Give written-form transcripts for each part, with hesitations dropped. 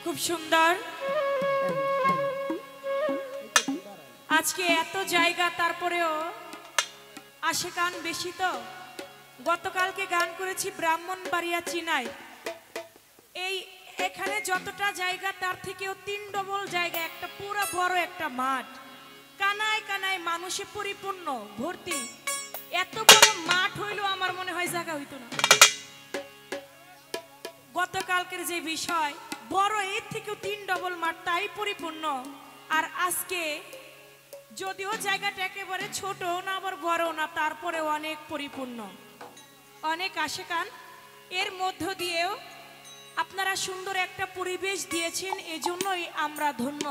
খুব সুন্দর। আজকে এত জায়গা তারপরেও আসে গান বেশি। তো গতকালকে গান করেছি ব্রাহ্মণবাড়িয়া চিনাই। এখানে যতটা জায়গা তার থেকেও 3 ডবল জায়গা, একটা পুরো বড় একটা মাঠ, কানায় কানায় মানুষে পরিপূর্ণ ভর্তি। এত বড় মাঠ হইলো আমার মনে হয় জায়গা হইতো না। গতকালকের যে বিষয় বড়, এর থেকেও 3 ডবল মাঠ, তাই পরিপূর্ণ। আর আজকে যদিও জায়গাটা একেবারে ছোট না আবার বড় না, তারপরে অনেক পরিপূর্ণ, অনেক আশেকান। এর মধ্য দিয়েও আপনারা সুন্দর একটা পরিবেশ দিয়েছেন, এজন্যই আমরা ধন্য।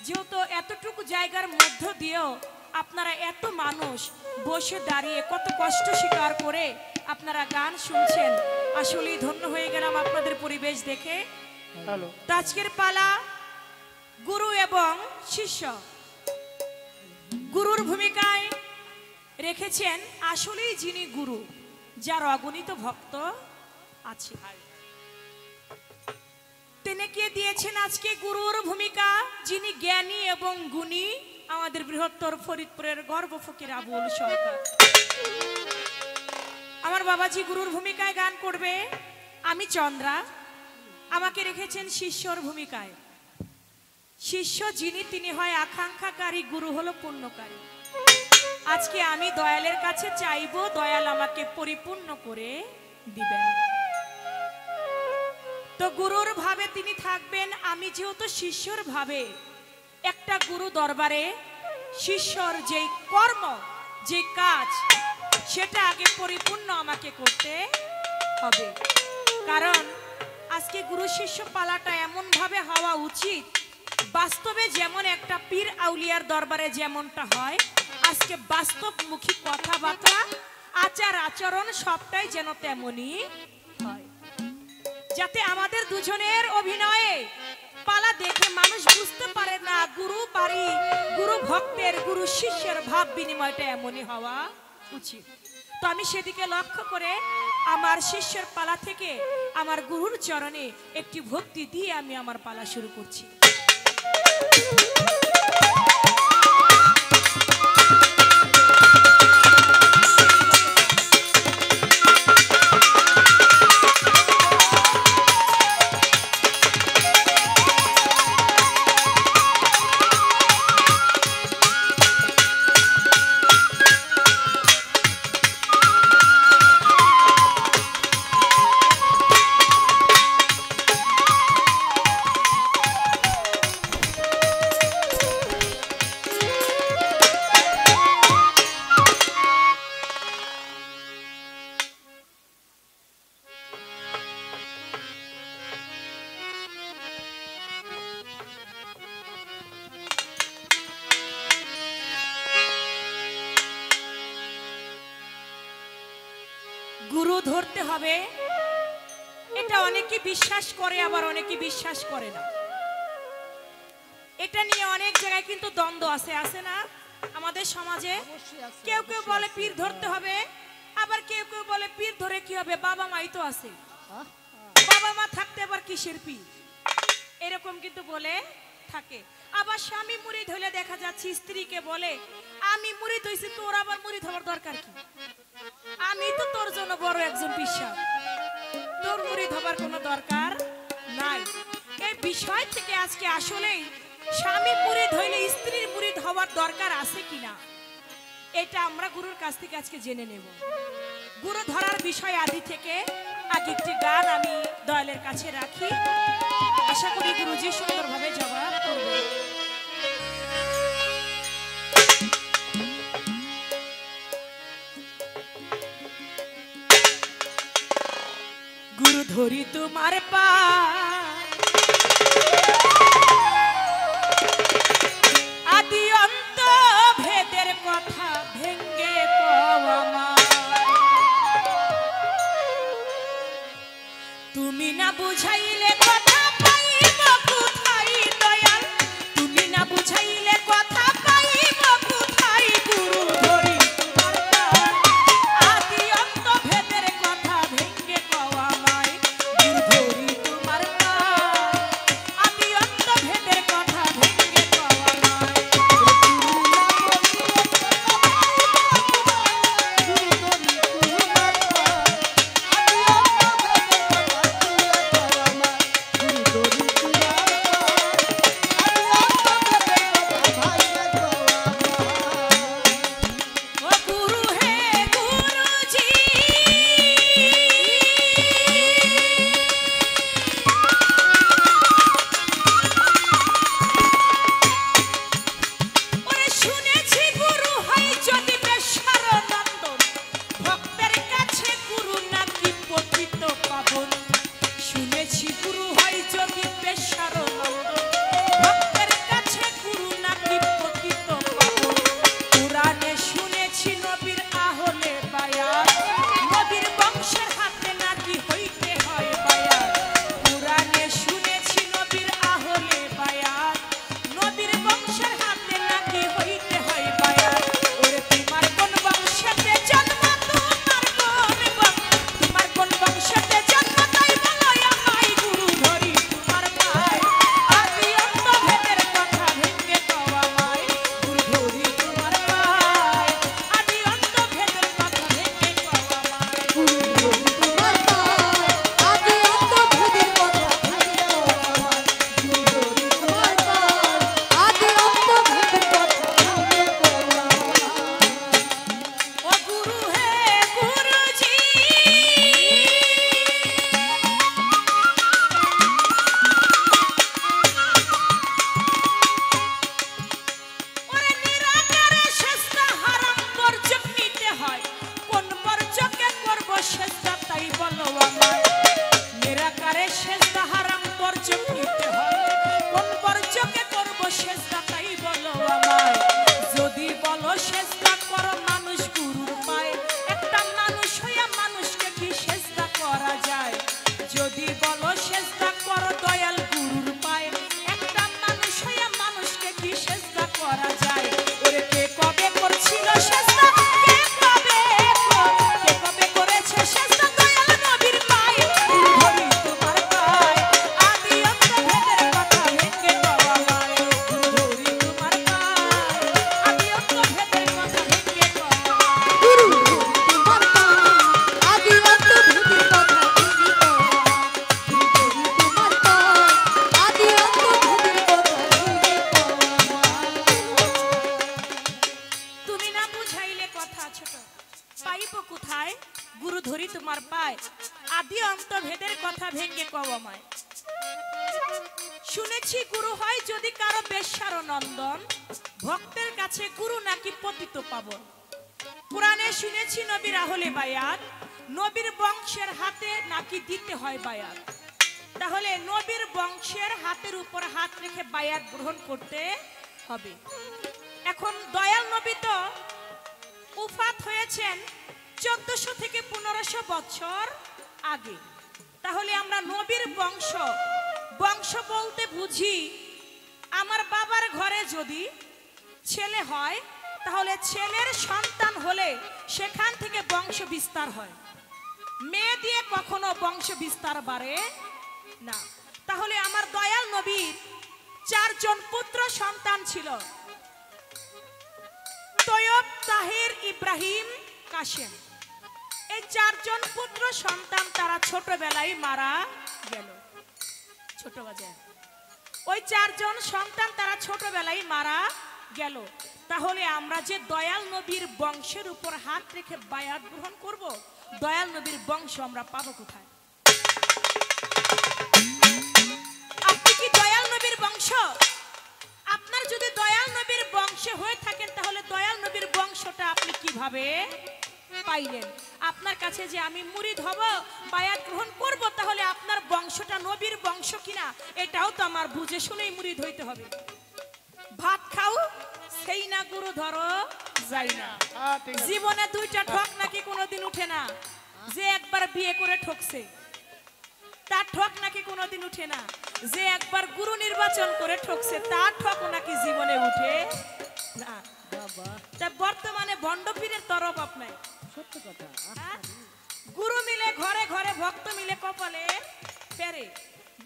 যেহেতু এতটুকু জায়গার মধ্য দিয়েও আপনারা এত মানুষ বসে দাঁড়িয়ে কত কষ্ট স্বীকার করে আপনারা গান শুনছেন, আসলেই ধন্য হয়ে গেলাম আপনাদের পরিবেশ দেখে। তো আজকের পালা গুরু এবং শিষ্য। গুরুর ভূমিকায় রেখেছেন আসলেই যিনি গুরু, যার অগণিত ভক্ত আছে, তিনি কে দিয়েছেন আজকে গুরুর ভূমিকা, যিনি জ্ঞানী এবং গুণী, আমাদের বৃহত্তর ফরিদপুরের গর্ব ফকির আবুল সরকার। আমার বাবাজি গুরুর ভূমিকায় গান করবে, আমি চন্দ্রা। আমাকে রেখেছেন শিষ্যর ভূমিকায়। শিষ্য যিনি, তিনি হয় আকাঙ্ক্ষাকারী, গুরু হলো পূর্ণকারী। আজকে আমি দয়ালের কাছে চাইবো, দয়াল আমাকে পরিপূর্ণ করে দিবেন। তো গুরুর ভাবে তিনি থাকবেন, আমি যেহেতু শিষ্যর ভাবে। একটা গুরু দরবারে শিষ্যর যেই কর্ম, যে কাজ, সেটা আগে পরিপূর্ণ আমাকে করতে হবে। কারণ আজকে গুরু শিষ্য পালাটা এমন ভাবে হওয়া উচিত, বাস্তবে যেমন একটা পীর আউলিয়ার দরবারে যেমনটা হয়, আজকে বাস্তবমুখী কথাবার্তা, আচার আচরণ সবটাই যেন তেমনই হয়, যাতে আমাদের দুজনের অভিনয়ে পালা দেখে মানুষ বুঝতে পারে না গুরু বাড়ি, গুরু ভক্তের, গুরু শিষ্যের ভাব বিনিময়টা এমনই হওয়া উচিত। তো আমি সেদিকে লক্ষ্য করে আমার শিষ্যের পালা থেকে আমার গুরুর চরণে একটি ভক্তি দিয়ে আমি আমার পালা শুরু করছি। গুরু ধরতে হবে, এটা অনেকে বিশ্বাস করে, আবার অনেকে বিশ্বাস করে না। এটা নিয়ে অনেক জায়গায় কিন্তু দ্বন্দ্ব আছে, আছে না আমাদের সমাজে? কেউ কেউ বলে পীর ধরতে হবে, আবার কেউ কেউ বলে পীর ধরে কি হবে, বাবা মাই তো আছে, বাবা মা থাকতে আবার কিসের পীর, এরকম কিন্তু বলে থাকে। আবার স্বামী মুরিদ হলে দেখা যাচ্ছে স্ত্রীকে বলে, আমি মুরিদ হইছি, তোর আবার মুরিদ হওয়ার দরকার কি? আমি তো তোর জন্য বড় একজন বিশ্বাস, তোর মুরিদ হবার কোনো দরকার নাই। এই বিষয় থেকে আজকে আসলেই স্বামী মুরিদ হইলে স্ত্রীর মুরিদ হওয়ার দরকার আছে কিনা, এটা আমরা গুরুর কাছ থেকে আজকে জেনে নেব। গুরু ধরার বিষয় আদি থেকে আগে একটি গান আমি দয়ালের কাছে রাখি, আশা করি গুরুজি সুন্দরভাবে জবাব করবে। গুরু ধরি তোমার পা, আদি অন্ত ভেদের কথা ভেঙ্গে পাওয়া, তুমি না বুঝাইলে কথা পাইব কোথায় দয়াল, তুমি না বুঝাইলে কথা পাইব কোথায়, গুরু ধরি তোমার পা, আদি অন্ত ভেদের কথা ভেঙ্গে পাওয়া মাই, গুরু ধরি তোমার পা। শুনেছি গুরু হয় যদি কারো বেশ্যার নন্দন, ভক্তের কাছে গুরু নাকি পতিত পাবন। কোরআনে শুনেছি নবীর আহলে বায়াত, নবীর বংশের হাতে নাকি দিতে হয় বায়াত। তাহলে নবীর বংশের হাতের উপর হাত রেখে বায়াত গ্রহণ করতে হবে। এখন দয়াল নবী তো উফাত হয়েছেন 1400 থেকে 1500 বছর আগে। তাহলে আমরা নবীর বংশ বলতে বুঝি আমার বাবার ঘরে যদি ছেলে হয় তাহলে ছেলের সন্তান হলে সেখান থেকে বংশ বিস্তার হয়, মেয়ে দিয়ে কখনো বংশ বিস্তার বাড়ে না। তাহলে আমার দয়াল নবীর 4 জন পুত্র সন্তান ছিল, তৈয়ব, তাহির, ইব্রাহিম, কাশেম। এই 4 জন পুত্র সন্তান তারা ছোটবেলায় মারা গেল। ছোট বাজার ওই 4 জন সন্তান তারা ছোটবেলায় মারা গেল। তাহলে আমরা যে দয়াল নবীর বংশের উপর হাত রেখে বায়াত গ্রহণ করব, দয়াল নবীর বংশ আমরা পাবো কোথায়? আপনি কি দয়াল নবীর বংশ? আপনার যদি দয়াল নবীর বংশে হয়ে থাকেন তাহলে দয়াল নবীর বংশটা আপনি কিভাবে পাইলেন? আপনার কাছে যে আমি মুরিদ হব, বায়াত গ্রহণ করব, তাহলে আপনার বংশটা নবীর বংশ কিনা এটাও তো আমার বুঝে শুনেই মুরিদ হইতে হবে। ভাত খাও সেই না গুরু ধরো যাই না। জীবনে 2টা ঠক নাকি কোনোদিন উঠে না। যে একবার বিয়ে করে ঠকছে তার ঠক নাকি কোনোদিন উঠে না। যে একবার গুরু নির্বাচন করে ঠকছে তার ঠক নাকি জীবনে উঠে না। বর্তমানে ভণ্ডপীরের তরফ আপনার সত্য কথা। গুরু মিলে ঘরে ঘরে, ভক্ত মিলে কপালে ফেরে।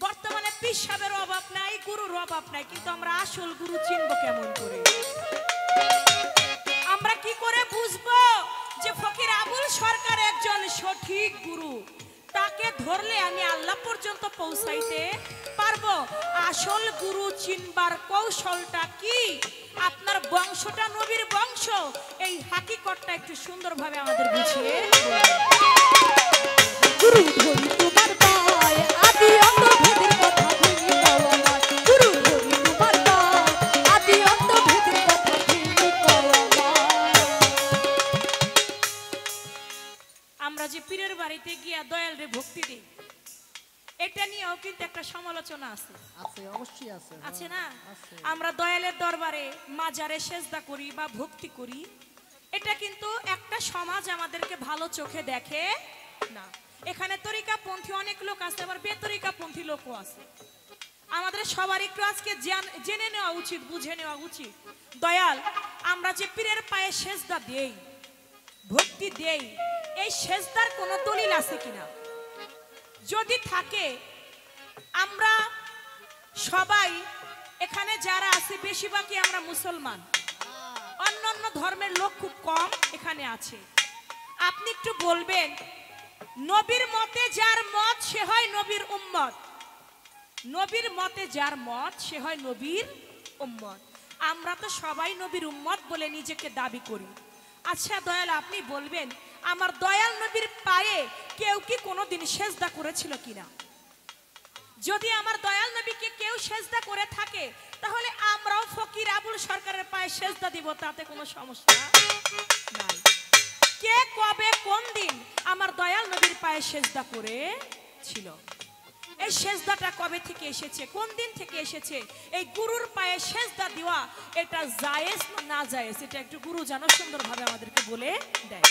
বর্তমানে পীর সাহেবের অভাব নাই, গুরুর অভাব নাই, কিন্তু আমরা আসল গুরু চিনব কেমন করে? আমরা কি করে বুঝবো যে ফকির আবুল সরকার একজন সঠিক গুরু? তাকে ধরলে আমি আল্লাহ পর্যন্ত পৌঁছাইতে পারবো। আসল গুরু চিনবার কৌশলটা কি? আপনার বংশটা নবীর বংশ, এই হাকিকতটা একটু সুন্দরভাবে আমাদের বুঝিয়ে গুরু ধরি তোমার পায় আদি অন্ত ভেদের কথা ভেঙে পাওয়া না। গুরু ধরি তোমার পায় আদি অন্ত ভেদের কথা ভেঙে পাওয়া না। আমরা যে পীরের বাড়িতে গিয়া দয়াল রে ভক্তি দিই, এটা নিয়েও কিন্তু একটা সমালোচনা আছে। অবশ্যই আছে। আছে না? আমরা দয়ালের দরবারে মাজারে সেজদা করি বা ভক্তি করি, এটা কিন্তু একটা সমাজ আমাদেরকে ভালো চোখে দেখে না। এখানে তরিকাপন্থী অনেক লোক আছে, আবার বেতরিকাপন্থী লোকও আছে। আমাদের সবার একটু আজকে জেনে নেওয়া উচিত, বুঝে নেওয়া উচিত। দয়াল আমরা যে পীরের পায়ে সেজদা দেই, ভক্তি দেই, এই সেজদার কোনো দলিল আছে কিনা? যদি থাকে, আমরা সবাই এখানে যারা আছে বেশিরভাগই আমরা মুসলমান, অন্যান্য ধর্মের লোক খুব কম এখানে আছে। আপনি একটু বলবেন, নবীর মতে যার মত সে হয় নবীর উম্মত। নবীর মতে যার মত সে হয় নবীর উম্মত। আমরা তো সবাই নবীর উম্মত বলে নিজেকে দাবি করি। আচ্ছা দয়াল আপনি বলবেন, আমার দয়াল নবীর পায়ে কেউ কি কোনোদিন সেজদা করেছিল কিনা? যদি আমার দয়াল নবীকে কেউ সেজদা করে থাকে তাহলে আমরাও ফকির আবুল সরকারের পায়ে সেজদা দিব, তাতে কোনো সমস্যা নাই। কে কবে কোন দিন আমার দয়াল নবীর পায়ে সেজদা করেছিল? এই সেজদাটা কবে থেকে এসেছে, কোন দিন থেকে এসেছে? এই গুরুর পায়ে সেজদা দেওয়া এটা জায়েজ না জায়েজ, এটা একটু গুরু যেন সুন্দরভাবে আমাদেরকে বলে দেয়।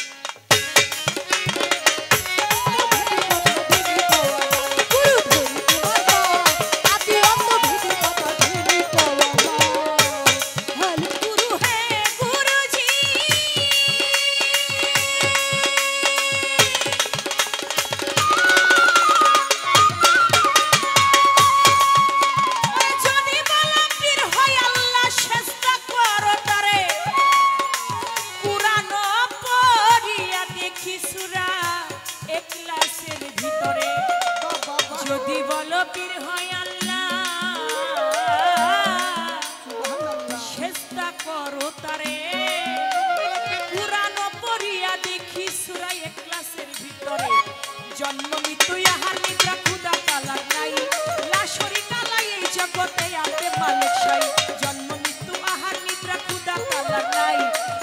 মালিক সাই জন্ম মৃত্যু আহার নিদ্রা ক্ষুধা তালার নাই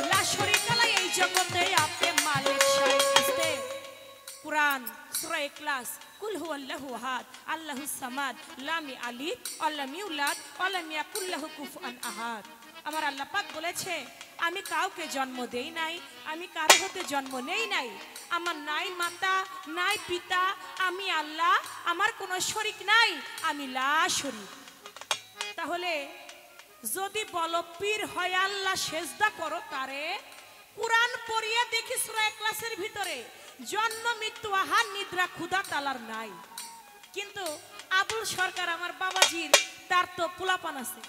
লা শরীকা লা এই জগতে আপনি মালিক সাই আস্তে কুরআন সূরা ইখলাস কুল হুয়াল্লাহু আহাদ আল্লাহুস সামাদ লাম ইয়ালিদ ওয়া লাম ইউলাদ ওয়া লাম ইয়াকুল লাহু কুফুয়ান আহাদ আমার আল্লাহ পাক বলেছে আমি কাউকে জন্ম দেই নাই আমি কারো হতে জন্ম নেই নাই আমার নাই মাতা নাই পিতা আমি আল্লাহ আমার কোনো শরীক নাই আমি লা শরীক তাহলে যদি বলো পীর হয় আল্লাহ সেজদা করো তারে কুরআন পড়িয়ে দেখি সূরা ইখলাসের ভিতরে জন্ম মৃত্যু আহার নিদ্রা ক্ষুধা তালার নাই কিন্তু আবুল সরকার আমার বাবাজির তার তো পোলাপান আছে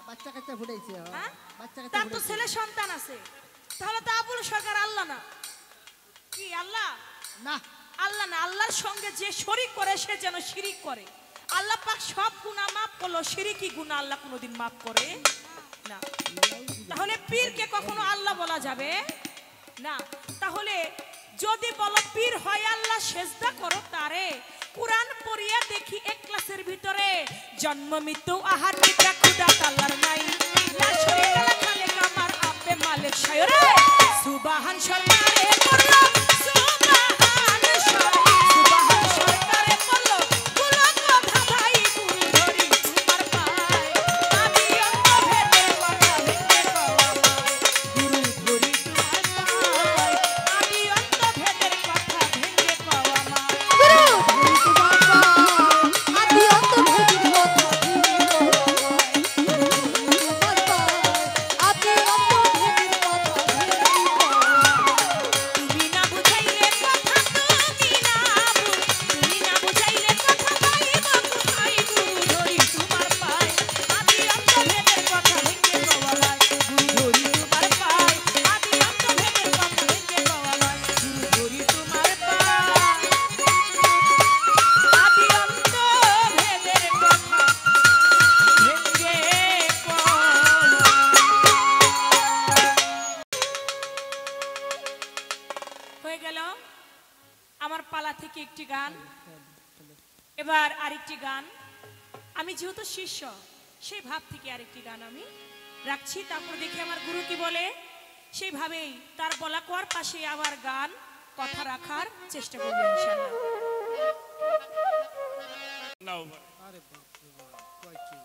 বাচ্চা কাচ্চা ফুটাইছে তার তো ছেলে সন্তান আছে তাহলে তো আবুল সরকার আল্লাহ না কি আল্লাহ না আল্লাহ না আল্লাহর সঙ্গে যে শরীক করে সে যেন শিরিক করে আল্লাহ পাক সব গুনাহ মাফ করলো শিরিকি গুনাহ আল্লাহ কোনোদিন মাফ করে না তাহলে পীরকে কখনো আল্লাহ বলা যাবে না তাহলে যদি বলো পীর হয় আল্লাহ সেজদা করো তারে কুরআন পড়িয়া দেখি এক ক্লাসের ভিতরে জন্ম মৃত্যু আহার নিদ্রা ক্ষুধা তালার নাই লা শরীকা লা খালিক আমার আপে মালিক সায়রে সুবহান সরকারে পড়লো সুবহান সরকারে পড়লো গুলো কথা ভাই গুরু ধরি তোমার পায় আমি অন্ত ভেদে কথা ভেঙে কওয়া গুরু ধরি তোমার পায় আমি অন্ত ভেদের কথা ভেঙে কওয়া মা তুমি না বুঝাইলে কথা তুমি না তুমি না বুঝাইলে কথা পাইব কোথায় গুরু ধরি তোমার পায় আমি অন্ত ভেদের কথা ভেঙে কওয়া গুরু ধরি তোমার পায় আমি অন্ত ভেদের কথা ভেঙে কওয়া গুরু ধরি তোমার পায় আমি অন্ত ভেদের কথা ভেঙে কওয়া হয়ে গেল আমার পালা থেকে একটি গান এবার আরেকটি গান আমি যেহেতু শিষ্য সেই ভাব থেকে আরেকটি গান আমি রাখছি তারপর দেখি আমার গুরু কি বলে সেইভাবেই তার বলা কোয়ার পাশে আবার গান কথা রাখার চেষ্টা করবো ইনশাআল্লাহ নাও আরে বাপরে বাপ কয় কি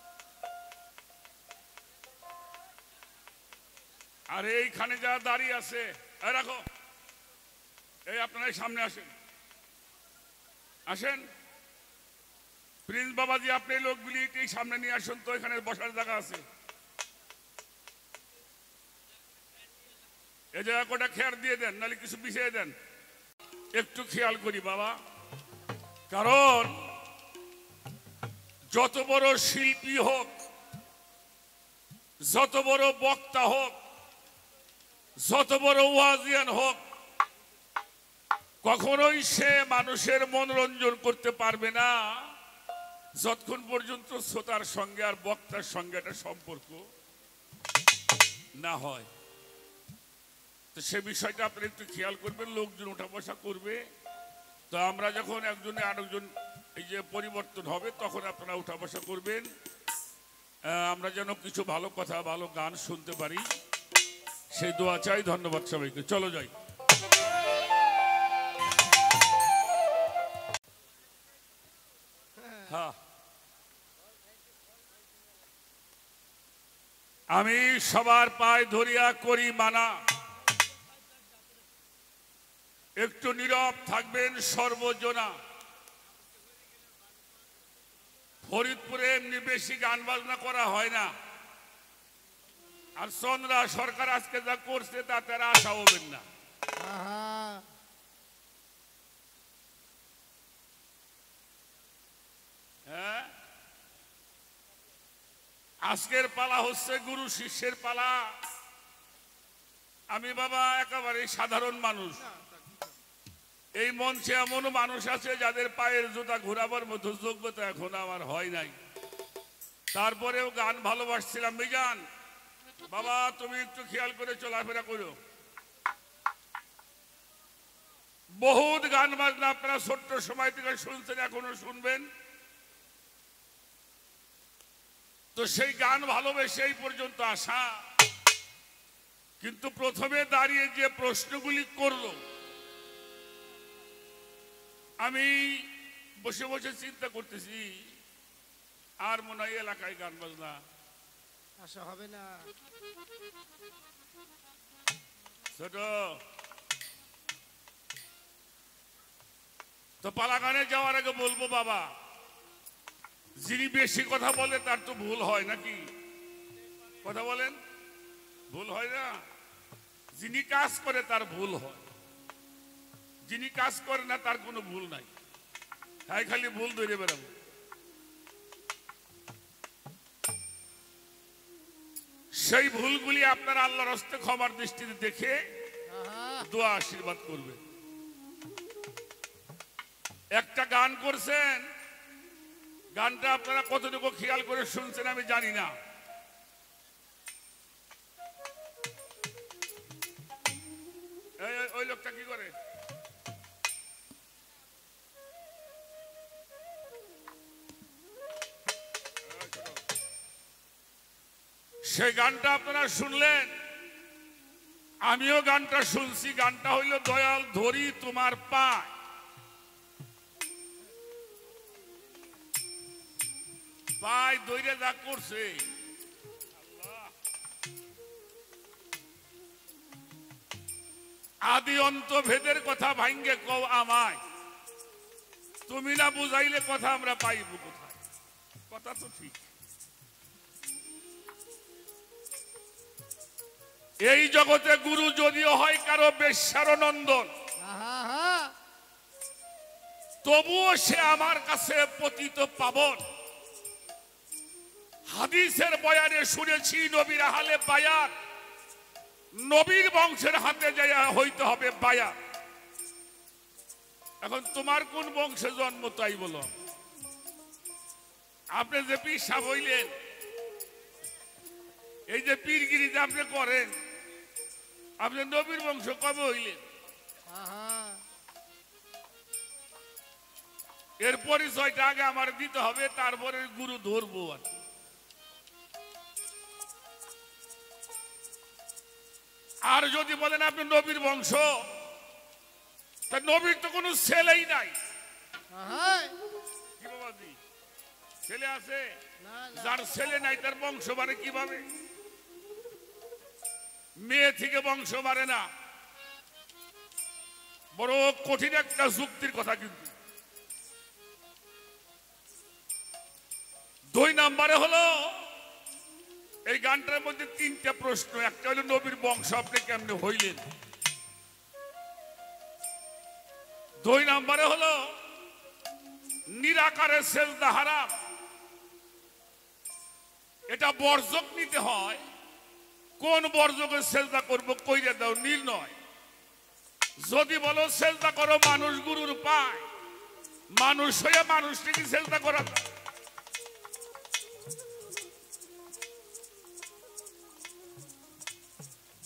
আর এইখানে যা দাঁড়িয়ে আছে এই রাখো এই আপনারা এই সামনে আসেন আসেন প্রিন্স বাবাজি আপনি এই লোকগুলি এই সামনে নিয়ে আসুন তো এখানে বসার জায়গা আছে এই জায়গা কটা খেয়াল দিয়ে দেন নাহলে কিছু বিছিয়ে দেন একটু খেয়াল করি বাবা কারণ যত বড় শিল্পী হোক যত বড় বক্তা হোক যত বড় ওয়াজিয়ান হোক কখনোই সে মানুষের মনোরঞ্জন করতে পারবে না যতক্ষণ পর্যন্ত শ্রোতার সঙ্গে আর বক্তার সঙ্গে একটা সম্পর্ক না হয় তো সে বিষয়টা আপনারা একটু খেয়াল করবেন লোকজন উঠা বসা করবে তো আমরা যখন একজনে আরেকজন এই যে পরিবর্তন হবে তখন আপনারা উঠা বসা করবেন আমরা যেন কিছু ভালো কথা ভালো গান শুনতে পারি সেই দোয়া চাই ধন্যবাদ সবাইকে চলো যাই হ্যাঁ আমি সবার পায়ে ধরিয়া করি মানা একটু নীরব থাকবেন সর্বজনা ফরিদপুরে এমনি বেশি গান বাজনা করা হয় না আর চন্দ্রা সরকার আজকে যা করছে তাতে আর আশা হবেন না হ্যাঁ আজকের পালা হচ্ছে গুরু শিষ্যের পালা আমি বাবা একেবারে সাধারণ মানুষ এই মঞ্চে এমন মানুষ আছে যাদের পায়ের জুতা ঘোরাবার মতো যোগ্যতা এখন আমার হয় নাই তারপরেও গান ভালোবাসছিলাম মিজান বাবা তুমি একটু খেয়াল করে চলাফেরা করো বহুত গান বাজনা আপনারা ছোট্ট সময় থেকে শুনছেন এখনো শুনবেন তো সেই গান ভালোবেসে এই পর্যন্ত আসা, কিন্তু প্রথমে দাঁড়িয়ে যে প্রশ্নগুলি করলো, আমি বসে বসে চিন্তা করতেছি আর মনে হয় এলাকায় গান বাজনা আসা হবে না। ছোট তো পালা গানে যাওয়ার আগে বলবো, বাবা যিনি বেশি কথা বলে তার তো ভুল হয় নাকি? কথা বলেন, ভুল হয় না? যিনি কাজ করে তার ভুল হয়, যিনি কাজ করে না তার কোনো ভুল নাই। তাই খালি ভুল ধরে বেড়াবো। সেই ভুলগুলি আপনারা আল্লাহর হস্তে ক্ষমার দৃষ্টিতে দেখে দোয়া আশীর্বাদ করবে। একটা গান করছেন, গানটা আপনারা কতটুকু খেয়াল করে শুনছেন আমি জানি না। ওই লোকটা কি করে? সেই গানটা আপনারা শুনলেন, আমিও গানটা শুনছি। গানটা হইল দয়াল ধরি তোমার পায়। পায় দইরে যা করছে, আদি অন্ত ভেদের কথা ভাঙ্গে কও আমায়, তুমি না বুঝাইলে কথা আমরা পাইব কোথায়? কথা তো ঠিক। এই জগতে গুরু যদিও হয় কারো বেশ্যার নন্দন, তবুও সে আমার কাছে পতিত পাবন। হাদিসের বয়ানে শুনেছি নবীর আহলে বায়াত, নবীর বংশের হাতে যায় হইতে হবে বায়াত। এখন তোমার কোন বংশে জন্ম তাই বলো? আপনি যে পীর সাহেব হইলেন, এই যে পীরগিরি যে আপনি করেন, আপনি নবীর বংশ কবে হইলেন? এর পরিচয়টা আগে আমার দিতে হবে, তারপরে গুরু ধরবো। আর যদি বলেন আপনি নবীর বংশ, তা নবীর তো কোনো ছেলেই নাই। কি বাবাজি, ছেলে আছে? যার ছেলে নাই তার বংশ বাড়ে কিভাবে? মেয়ে থেকে বংশ বাড়ে না। বড় কঠিন একটা যুক্তির কথা। কিন্তু 2 নম্বরে হলো এই গানটার মধ্যে 3টা প্রশ্ন। একটা হলো নবীর বংশ আপনি কেমনে হইলেন। 2 নম্বরে হলো নিরাকারে সেজদা হারাম, এটা বর্জক নিতে হয়। কোন বর্জকে সেজদা করবো কইরে দাও নির্ণয়। যদি বলো সেজদা করো মানুষ গুরুর পায়, মানুষ হয়ে মানুষটিকে সেজদা করা যায়?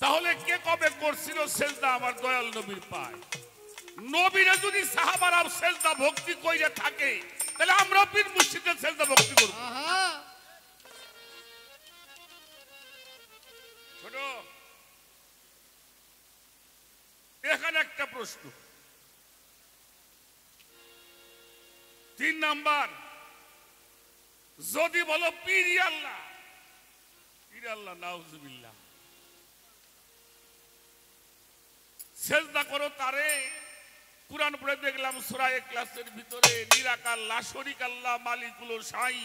তাহলে কে কবে করছিল সেজদা আমার দয়াল নবীর পায়? নবীরা যদি সাহাবারা সেজদা ভক্তি কইরে থাকে, তাহলে আমরা পীর মুর্শিদের সেজদা ভক্তি করব। ছোট এখানে একটা প্রশ্ন। 3 নাম্বার, যদি বলো পীর আল্লাহ, পীর আল্লাহ নাউজুবিল্লাহ, সেজদা করো তারে। কুরআন পড়ে দেখলাম সূরা ইখলাসের ভিতরে নিরাকার লা শরীক আল্লাহ মালিকুল শাই,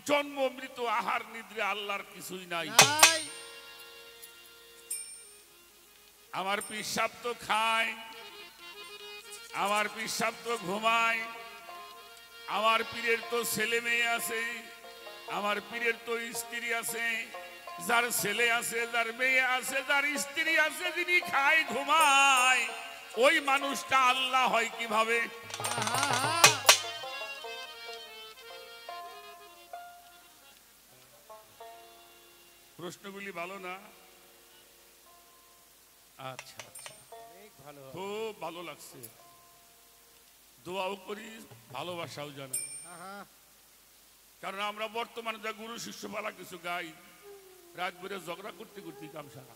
জন্ম মৃত্যু আহার নিদ্রা আল্লাহর কিছুই নাই। আমার পিসাব তো খায়, আমার পিসাব তো ঘুমায়, আমার পীরের তো ছেলে মেয়ে আছে, আমার পীরের তো স্ত্রী আছে। যার ছেলে আছে, যার মেয়ে আছে, যার স্ত্রী আছে, যিনি খায় ঘুমায়, ওই মানুষটা আল্লাহ হয় কিভাবে? প্রশ্নগুলি ভালো না? আচ্ছা আচ্ছা, খুব ভালো লাগছে। দোয়াও করি, ভালোবাসাও জানাই। কারণ আমরা বর্তমানে যা গুরু শিষ্য পালা কিছু গাই, রাত বেড়ে ঝগড়া করতে করতে কাম সারা।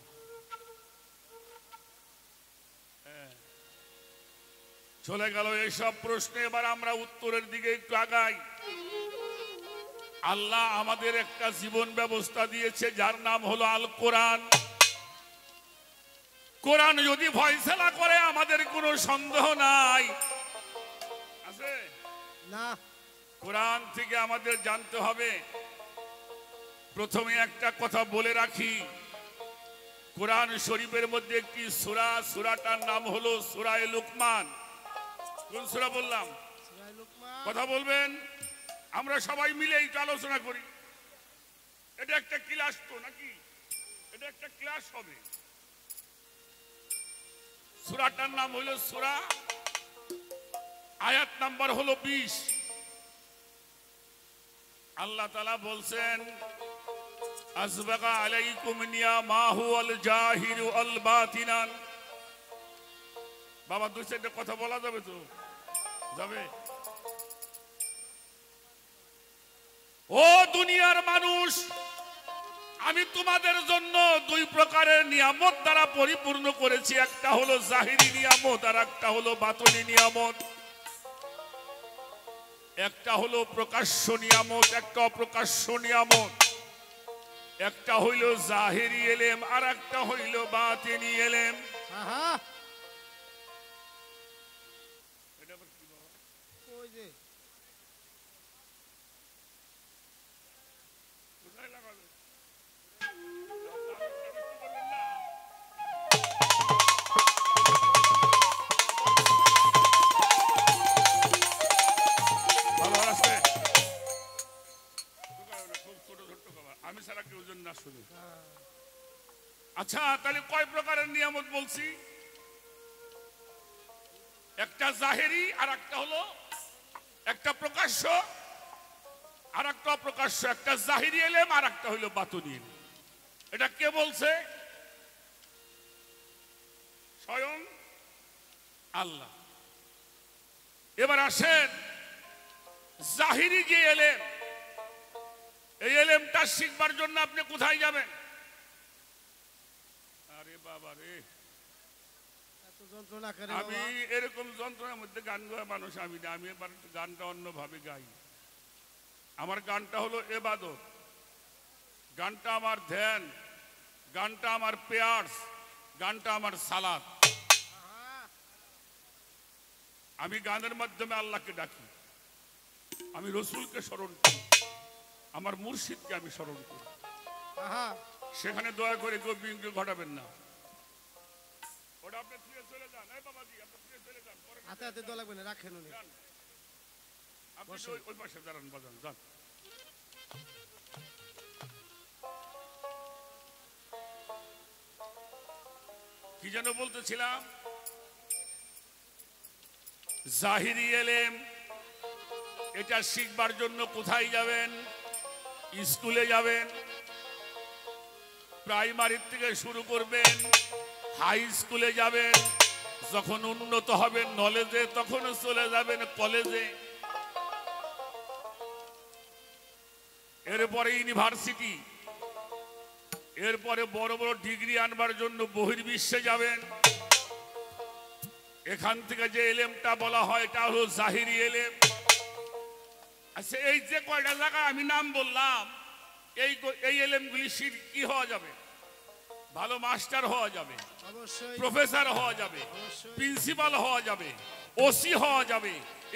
চলে গেল এইসব প্রশ্নে, এবার আমরা উত্তরের দিকে একটু আগাই। আল্লাহ আমাদের একটা জীবন ব্যবস্থা দিয়েছে যার নাম হলো আল কোরআন। কোরআন যদি ফয়সালা করে আমাদের কোনো সন্দেহ নাই, আছে না। কোরআন থেকে আমাদের জানতে হবে। প্রথমে একটা কথা বলে রাখি, কোরআন শরীফের মধ্যে একটি সূরা, সূরাটার নাম হলো সূরায়ে লুকমান। কোন সূরা বললাম? সূরা লুকমান। কথা বলবেন, আমরা সবাই মিলে একটু আলোচনা করি। এটা একটা ক্লাস তো নাকি? এটা একটা ক্লাস হবে। সূরাটার নাম হলো সূরা, আয়াত নাম্বার হলো 20। আল্লাহ তাআলা বলছেন, আসবাগা আলাইকুম নিয়ামাহু আল জাহিরু আল বাতিনান। বাবা দুই চারটা কথা বলা যাবে তো? যাবে? ও দুনিয়ার মানুষ, আমি তোমাদের জন্য দুই প্রকারের নিয়ামত দ্বারা পরিপূর্ণ করেছি। একটা হলো জাহিরি নিয়ামত আর একটা হলো বাতনি নিয়ামত। একটা হলো প্রকাশ্য নিয়ামত, একটা অপ্রকাশ্য নিয়ামত। একটা হইল জাহিরি এলেম আর একটা হইল বাতিনি এলেম। আহা, এটা আবার কি বাবা? ওই যে কোথায় লাগালো? করবেন না। ভালো আছে? খুব ছোট ছোট খাবার, আমি ছাড়া কেউ জন না শুধু। আচ্ছা, তাহলে কয় প্রকারের নিয়ামত বলছি? একটা জাহেরি আর একটা হলো, একটা প্রকাশ্য আর একটা অপ্রকাশ্য। একটা জাহিরি এলেম আর একটা হইলো বাতুনি এলেম। এটা কে বলছে? স্বয়ং আল্লাহ। এবার আসেন, জাহিরি যে এলেম, এই এলেমটা শিখবার জন্য আপনি কোথায় যাবেন? আরে বাবা রে, এত যন্ত্রণা করে আমি বাবা। এরকম যন্ত্রণার মধ্যে গান গাওয়া মানুষ আমি না। আমি এবার গানটা অন্যভাবে গাই। আমার গানটা হলো ইবাদত, গানটা আমার ধ্যান, গানটা আমার প্রেয়ার্স, গানটা আমার সালাত। আমি গানের মাধ্যমে আল্লাহকে ডাকি, আমি রসুলকে স্মরণ করি, আমার মুর্শিদকে আমি স্মরণ করি। আহা, সেখানে দয়া করে কেউ বিঘ্ন ঘটাবেন না। ওটা আপনি ফিরে চলে যান। এই বাবাজি, আপনি ফিরে চলে যান। পরে হাতে হাতে দেওয়া লাগবে না, রাখেন উনি। যান। আপনি তো ওই পাশে দাঁড়ান, বাজান যান। কি যেন বলতেছিলাম? জাহিরি এলেম, এটা শিখবার জন্য কোথায় যাবেন? স্কুলে যাবেন, প্রাইমারি থেকে শুরু করবেন, হাই স্কুলে যাবেন, যখন উন্নত হবেন নলেজে তখন চলে যাবেন কলেজে, এরপরে ইউনিভার্সিটি, এরপরে বড় বড় ডিগ্রি আনবার জন্য বহির্বিশ্বে যাবেন। এখান থেকে যে এলেমটা বলা হয় এটা হলো জাহিরি এলেম। আচ্ছা, এই যে কয়টা জায়গা আমি নাম বললাম, এই এলেমগুলি কি হওয়া যাবে? ভালো মাস্টার হওয়া যাবে, অবশ্যই প্রফেসর হওয়া যাবে, অবশ্যই। প্রিন্সিপাল হওয়া যাবে, ওসি হওয়া যাবে,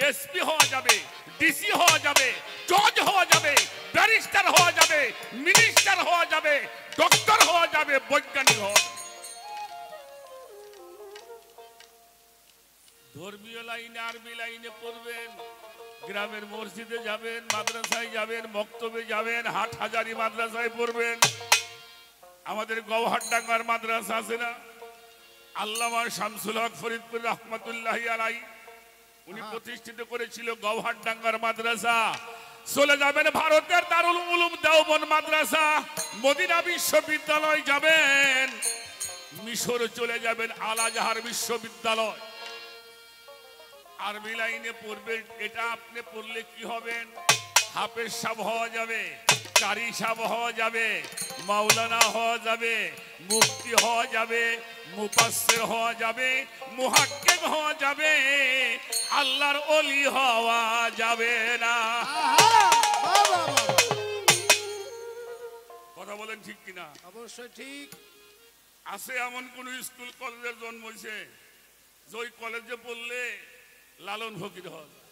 এসপি হওয়া যাবে, ডিসি হওয়া যাবে, জজ হওয়া যাবে, ব্যারিস্টার হওয়া যাবে, মিনিস্টার হওয়া যাবে, ডক্টর হওয়া যাবে, বৈজ্ঞানিক হওয়া যাবে। ধর্মীয় লাইনে, আরবি লাইনে পড়বেন, গ্রামের মসজিদে যাবেন, মাদ্রাসায় যাবেন, মক্তবে যাবেন, হাট হাজারি মাদ্রাসায় পড়বেন। আমাদের গৌহারডাঙ্গার মাদ্রাসা আছে না, আল্লামা শামসুল হক ফরিদপুর রহমতুল্লাহি আলাইহি, উনি প্রতিষ্ঠিত করেছিল গৌহারডাঙ্গার মাদ্রাসা। চলে যাবেন ভারতের দারুল উলুম দেওবন্দ মাদ্রাসা, মদিনা বিশ্ববিদ্যালয় যাবেন, মিশর চলে যাবেন আল আজহার বিশ্ববিদ্যালয়। আরবি লাইনে পড়বেন, এটা আপনি পড়লে কি হবেন? হাফেজ সাহেব হওয়া যাবে, কারি সাহেব হওয়া যাবে, মাওলানা হওয়া যাবে, মুফতি হওয়া যাবে, মুফাসসির হওয়া যাবে, মুহাক্কিক হওয়া যাবে, আল্লাহর ওলি হওয়া যাবে না। কথা বলেন ঠিক কিনা? অবশ্যই ঠিক। আছে এমন কোন স্কুল কলেজের জন্ম হয়েছে যে ওই কলেজে পড়লে লালন ফকির হওয়া যায়,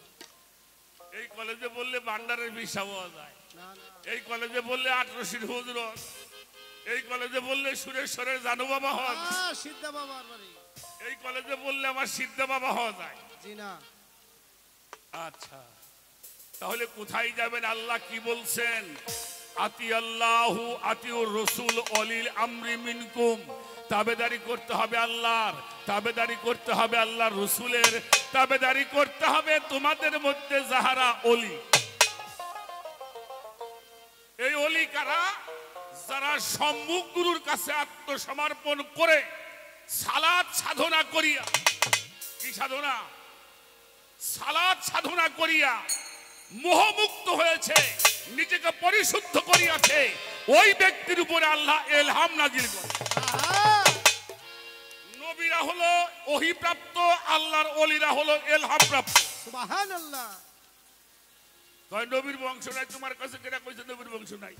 এই কলেজে পড়লে ভান্ডারের ভিসা হওয়া যায়, না না, এই কলেজে বললে ৮৮ হুজুর, এই কলেজে বললে সুরেশ্বরের জানু বাবা হওয়া যায়, সিদ্ধা বাবার বাড়ি, এই কলেজে বললে আমার সিদ্ধা বাবা হওয়া যায়। জি না। আচ্ছা, তাহলে কোথায় যাবেন? আল্লাহ কি বলছেন? আতি আল্লাহু আতিউর রাসূল অলিল আমরি মিনকুম। তাবেদারি করতে হবে আল্লাহর, তাবেদারি করতে হবে আল্লাহর রাসূলের, তাবেদারি করতে হবে তোমাদের মধ্যে যাহারা অলি। এই অলি কারা? যারা সম্মুখ গুরুর কাছে আত্মসমর্পণ করে সালাত সাধনা করিয়া, কি সাধনা? সালাত সাধনা করিয়া মোহমুক্ত হয়েছে, নিজেকে পরিশুদ্ধ করিয়াছে, ওই ব্যক্তির উপরে আল্লাহ ইলহাম নাজিল করে। নবীরা হলো ওহীপ্রাপ্ত, আল্লাহর ওলিরা হলো ইলহাম প্রাপ্ত। সুবহানাল্লাহ। কয় নবীর বংশ নাই তোমার কাছে, কেনা কইছে নবীর বংশ নাই?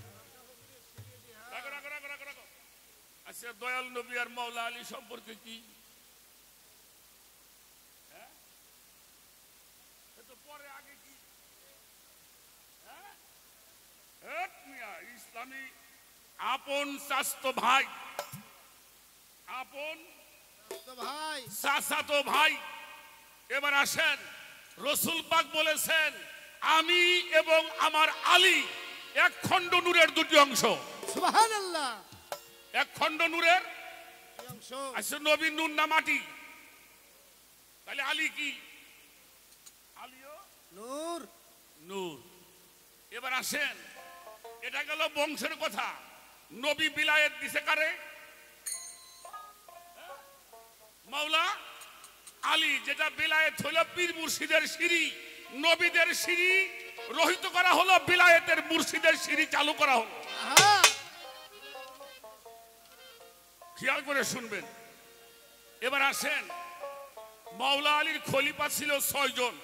রাখো, রাখো, রাখো, রাখো, রাখো। আচ্ছা, দয়াল নবী আর মাওলা আলী সম্পর্কে কি? হ্যাঁ, তো পরে আগে কি? হ্যাঁ, ইসলামী আপন চাচতো ভাই, আপন ভাই, চাচাতো ভাই। এবার আসেন, রসুল পাক বলেছেন আমি এবং আমার আলী এক খণ্ড নূরের দুটি অংশ। সুবহানাল্লাহ। এক খণ্ড নূরের কি অংশ? আচ্ছা, নবী নূর না মাটি? তাহলে আলী কি? আলীও নূর। নূর। এবার আসেন, এটা গেল বংশের কথা। নবী বিলায়েত দিছে কারে? মাওলা আলী। যেটা বিলায়েত হলো পীর মুর্শিদের সিঁড়ি, নবীদের সিঁড়ি রহিত করা হলো, বিলায়েতের মুর্শিদের সিঁড়ি চালু করা হলো। খেয়াল করে শুনবেন। এবার আসেন, মাওলা আলীর খলিফা ছিল ৬ জন।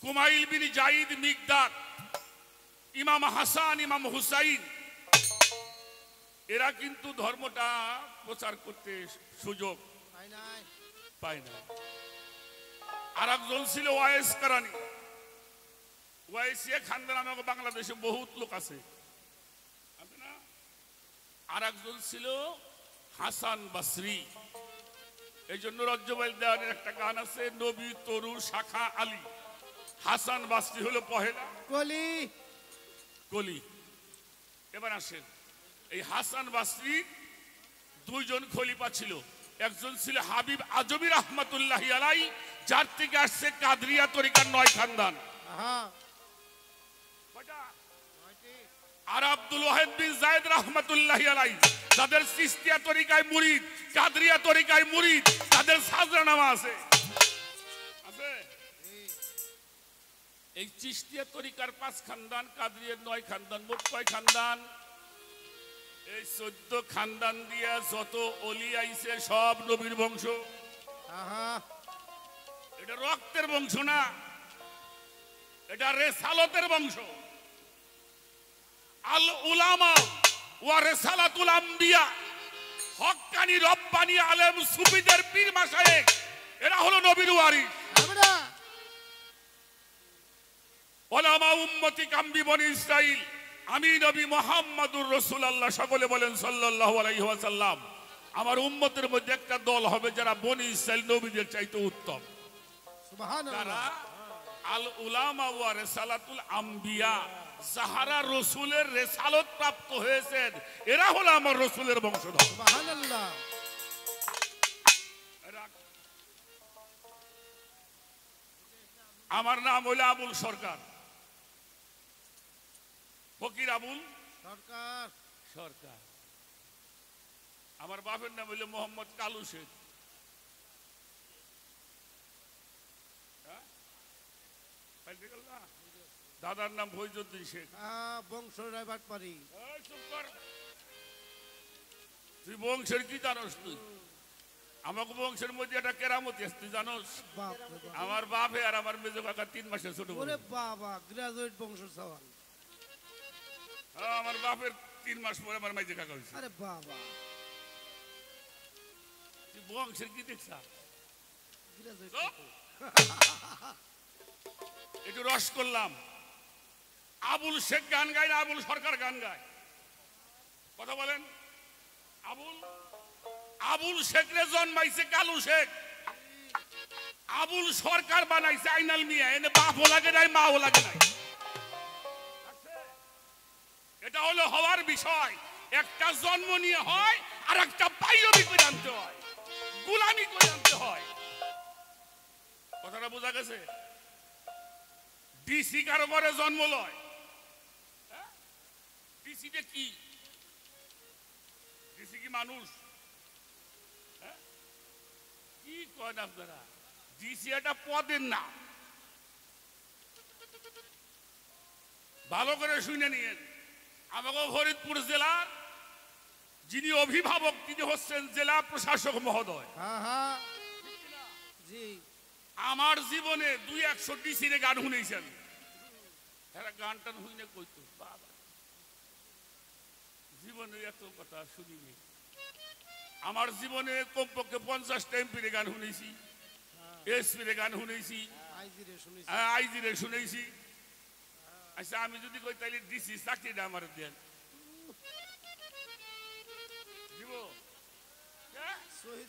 কুমাইল বিন জাইদ, মিকদাদ, ইমাম হাসান, ইমাম হুসাইন। এরা কিন্তু ধর্মটা প্রচার করতে সুযোগ পায় না। আর একজন ছিল ওয়াইস কারানি। ওয়াইসিয়া খানদান আমাকে বাংলাদেশে বহুত লোক আছে না। আর একজন ছিল হাসান বাসরি। এই জন্য রজ্জবাইল দেওয়ানের একটা গান আছে, নবী তরু শাখা আলী। হাসান বাসরি হলো পহেলা কলি কলি। এবার আসেন, এই হাসান বাসরি 2 জন খলিফা ছিল। একজন ছিল হাবিব আজমি রহমাতুল্লাহি আলাই, যার থেকে আসছে কাদরিয়া তরিকার 9 খানদান। আর আব্দুল ওয়াহিদ বিন যায়েদ রহমাতুল্লাহি আলাই, যাদের চিশতিয়া তরিকায় মুরিদ, কাদরিয়া তরিকায় মুরিদ, তাদের সাজরা নামা আছে। এই চিশতিয়া তরিকার 5 খানদান, কাদরিয়ার 9 খানদান, মোট কয় খানদান? এই 14 খানদান দিয়া যত অলি আইছে সব নবীর বংশ। এটা রক্তের বংশ না, এটা রেসালতের বংশ। আল উলামা ওয়া রেসালাতুল আম্বিয়া, হক্কানি রব্বানি আলেম সুফিদের পীর মাশায়েখ, এরা হলো নবীর ওয়ারিস। ওলামা উম্মতি কাম্বি বনি ইসরাইল, আমি নবী মুহাম্মদুর রাসূলুল্লাহ। সকলে বলেন সাল্লাল্লাহু আলাইহি ওয়াসাল্লাম। আমার উম্মতের মধ্যে একটা দল হবে যারা বনি ইসরাইল নবীদের চাইতে উত্তম। সুবহানাল্লাহ। আল উলামা ওয়া রিসালাতুল আম্বিয়া, যাহারা রাসূলের রিসালত প্রাপ্ত হয়েছেন, এরা হলো আমার রাসূলের বংশধর। সুবহানাল্লাহ। আমার নাম হলো আবুল সরকার, ফকির আবুল সরকার। সরকার। আমার বাপের নাম হইল মোহাম্মদ কালু শেখ। দাদার নাম ফৈজুদ্দিন শেখ। বংশ রায়বাট পারি। এই চুপ কর। তুই বংশের কি জানোস? তুই আমাকে বংশের মধ্যে একটা কেরামতি আছে, তুই জানোস? বাপ রে বাপ। আমার বাপে আর আমার মেজো কাকা 3 মাসের ছোট বড়। ওরে বাবা, গ্রাজুয়েট বংশ সওয়াল। আমার বাপের 3 মাস পরে আমার মেজো কাকা হয়েছে। আরে বাবা, তুই বংশের কি দেখছা? গ্রাজুয়েট। চুপ। একটু রস করলাম। আবুল শেখ গান গায় না আবুল সরকার গান গায়? কথা বলেন। আবুল শেখ রে জন্মাইছে কালু শেখ, আবুল সরকার বানাইছে আইনাল মিয়া। এনে বাপও লাগে নাই, মাও লাগে নাই। এটা হলো হওয়ার বিষয়। একটা জন্ম নিয়ে হয় আর একটা পাইরবি করে আনতে হয়, গোলামি করে আনতে হয়। কথাটা বোঝা গেছে? ডিসি কারো ঘরে জন্ম লয়। ডিসিটা কি? ডিসি কি মানুষ? কি কয় না আপনারা? ডিসি একটা পদের নাম। ভালো করে শুনে নিয়েন। আমাকে ফরিদপুর জেলার যিনি অভিভাবক তিনি হচ্ছেন জেলা প্রশাসক মহোদয়। জি। আমার জীবনে 200 ডিসিরে গান শুনেছেন। এরা গান টান শুনে কইতো বাবা, জীবনে এত কথা শুনিনি। আমার জীবনে কমপক্ষে 50টা এমপির গান শুনেছি, এসপির গান শুনেছি, আইজিরে শুনেছি। আচ্ছা, আমি যদি কই তাইলে ডিসি চাকরিটা আমার দেন দিব?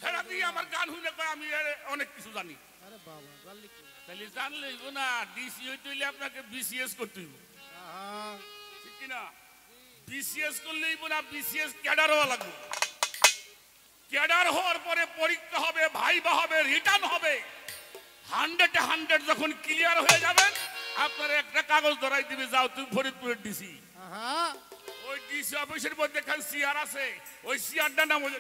হেরা দিয়ে আমার গান শুনে কয় আমি অনেক কিছু জানি। আরে বাবা, জানলি কি? তাহলে জানলেই না, ডিসি হইতে হইলে আপনাকে বিসিএস করতে হইব, ঠিক কিনা? বিসিএস করলেই না, বিসিএস ক্যাডার হওয়া লাগবে। ক্যাডার হওয়ার পরে পরীক্ষা হবে, ভাইবা হবে, রিটার্ন হবে। 100 যখন ক্লিয়ার হয়ে যাবেন, আপনার একটা কাগজ ধরাই দিবে, যাও তুমি ফরিদপুরের ডিসি। ওই ডিসি অফিসের মধ্যে খান সিআর আছে, ওই সিআরটার নাম হলো,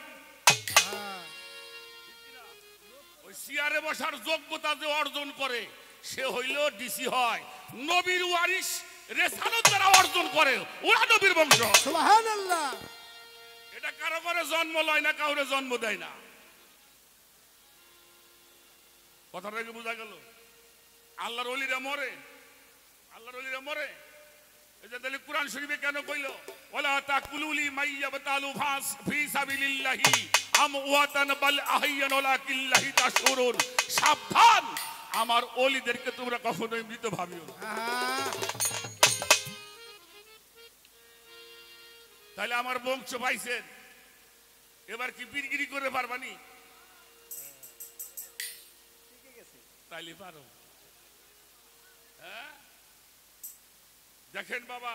ওই সিআরে বসার যোগ্যতা যে অর্জন করে সে হইল ডিসি হয়। নবীর ওয়ারিস রেসালত যারা অর্জন করে ওরা নবীর বংশ। সুবহানাল্লাহ। এটা কারো করে জন্ম লয় না, কাউরে জন্ম দেয় না। কথাটা কি বোঝা গেল? আল্লাহর ওলিরা মরে, আল্লাহর ওলিরা মরে। এই যে তাহলে কোরআন শরীফে কেন কইল ওয়ালা তাকুলুলি মাইয়াবতালু ফাস ফি সাবিলিল্লাহি আমওয়াতান বাল আহইয়ান ওয়ালাকিল্লাহি তাশউরুন। সাবধান, আমার ওলিদেরকে তোমরা কখনোই মৃত ভাবিও না। তাহলে আমার বংশ পাইছেন, এবার কি বিড়গিরি করে পারবানি? তাইলে পারো। দেখেন বাবা,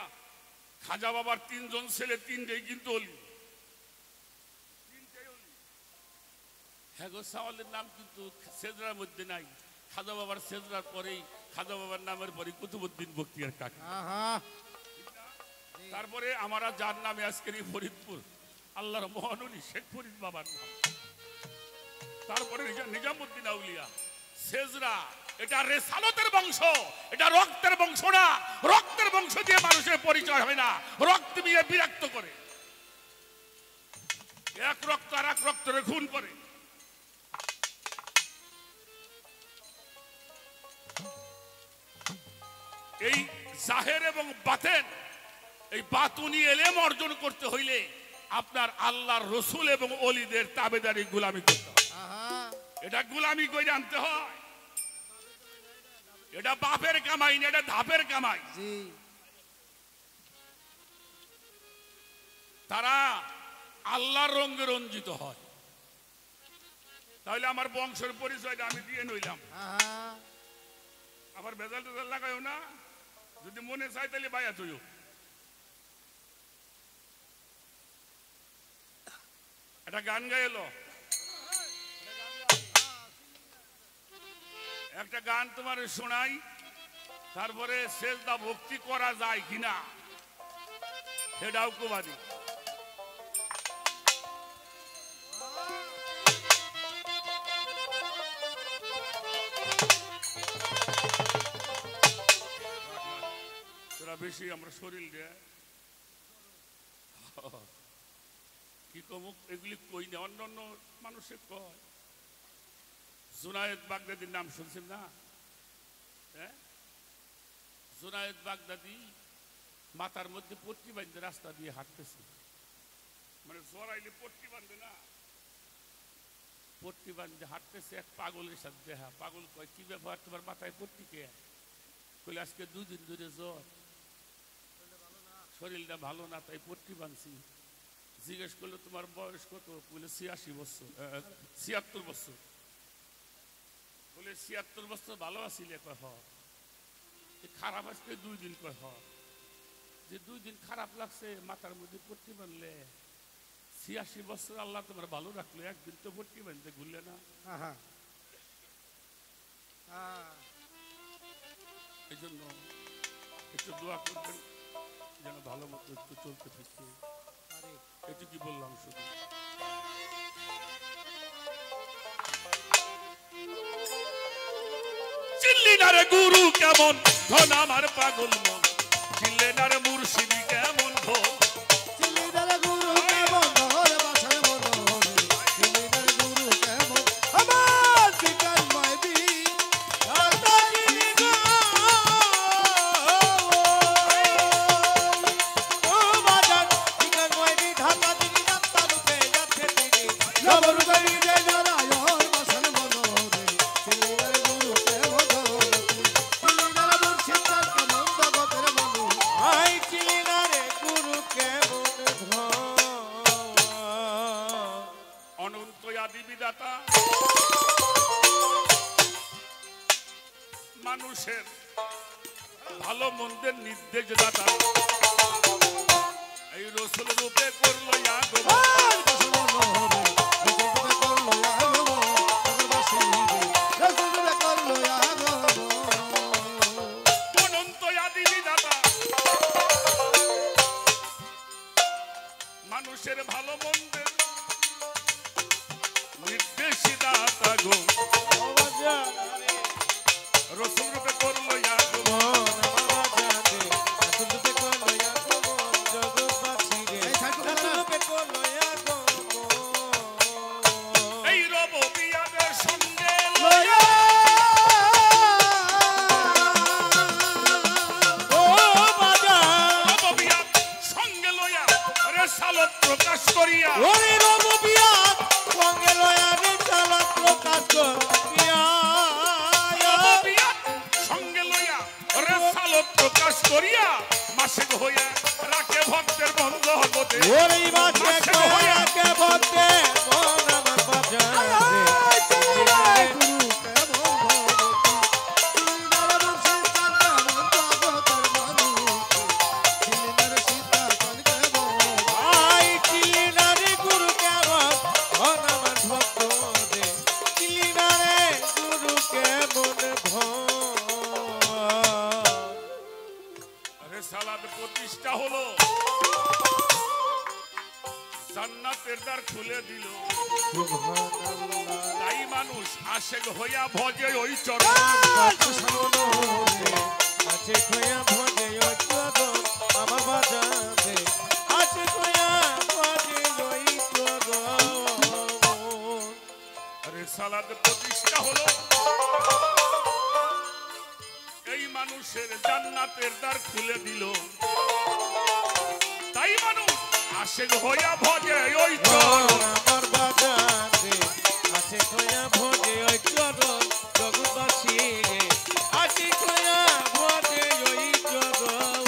খাজা বাবার 3 জন ছেলে, 3টেই কিন্তু অলি। হ্যাঁ গো, সাওয়ালের নাম কিন্তু সেজরার মধ্যে নাই। খাজা বাবার সেজরার পরেই খাজা বাবার নামের পরে কুতুবউদ্দিন বখতিয়ার কাকা। তারপরে আমরা যার নামে আজকের এই ফরিদপুর, আল্লাহর মহাননী শেখ ফরিদ বাবার নাম। তারপরে নিজামুদ্দিন আউলিয়া সেজরা। এটা রেসালতের বংশ, এটা রক্তের বংশ না। রক্তের বংশ দিয়ে মানুষের পরিচয় হয় না, রক্ত দিয়ে বিরক্ত করে। এক রক্ত আর এক রক্তরে খুন করে। এই জাহের এবং বাতেন, এই বাতুনি এলেম অর্জন করতে হইলে আপনার আল্লাহর রসুল এবং ওলিদের তাবেদারি গোলামি করতে হয়। এটা গোলামি করে আনতে হয়। এটা বাপের কামাই না, এটা ধাপের কামাই। তারা আল্লাহর রঙে রঞ্জিত হয়। তাহলে আমার বংশের পরিচয়টা আমি দিয়ে নইলাম। আবার ভেজাল টেজাল লাগাইও না, যদি মনে চাই তাহলে বাইয়া তুইও। একটা গান গাইলো, একটা গান তোমার শোনাই, তারপরে সেজদা ভক্তি করা যায় কিনা সেটাও কোবাদি। বেশি আমরা শরীর দেয় কি কমুক এগুলি কই না অন্য অন্য মানুষের কয় জুনায়েদ বাগদাদির নাম শুনছেন না হ্যাঁ জুনায়েদ বাগদাদি মাথার মধ্যে পট্টি বাঁধতে রাস্তা দিয়ে হাঁটতেছে মানে জড়াইলে পট্টি বাঁধে না পট্টি বাঁধতে হাঁটতেছে এক পাগলের সাথে দেখা পাগল কয় কি ব্যাপার তোমার মাথায় পট্টি কে কইলে আজকে 2 দিন ধরে জ্বর শরীরটা ভালো না তাই পট্টি বাঁধছি জিজ্ঞেস করলো তোমার বয়স কত বলে 86 বছর 76 বছর বলে 76 বছর ভালো আছিলে কয় হ খারাপ আজকে 2 দিন কয় হ যে 2 দিন খারাপ লাগছে মাথার মধ্যে পট্টি বাঁধলে 86 বছর আল্লাহ তোমার ভালো রাখলো একদিন তো পট্টি বাঁধতে ঘুরলে না এই জন্য একটু দোয়া করবেন যেন ভালো মতো একটু চলতে থাকতে একটু কি বললাম শুধু চিল্লি না রে গুরু কেমন ধন আমার পাগল মন চিল্লে না রে মুর্শিদি কেমন ধন মানুষের ভালো মন্দের নির্দেশ দাতা এই রসুল রূপে করলো অনন্ত আদি বিধাতা মানুষের ভালো মন্দের নির্দেশ দাতা গো রসুল রূপে করলো এই রব বিয়াদের সঙ্গে সঙ্গে লইয়া রেসালত প্রকাশ করিয়া সঙ্গে লইয়া রেসালত প্রকাশ করিয়া প্রকাশ করিয়া মাসিক হইয়া রাখে ভক্তের বন্ধ হতে প্রতিষ্ঠা হলো জান্নাতের দ্বার খুলে দিল তাই মানুষ আশেক হইয়া ভজে ওই চরণ আমার বাজারে আশেক হইয়া ভজে ওই চরণ রিসালাত প্রতিষ্ঠা হলো এই মানুষের জান্নাতের দ্বার খুলে দিল তাই মানুষ আশেক হইয়া ভজে ওই চরণ আমার বাজারে আশেক হইয়া ভজে ওই চরণ জগৎবাসী আশেক হইয়া ভজে ওই চরণ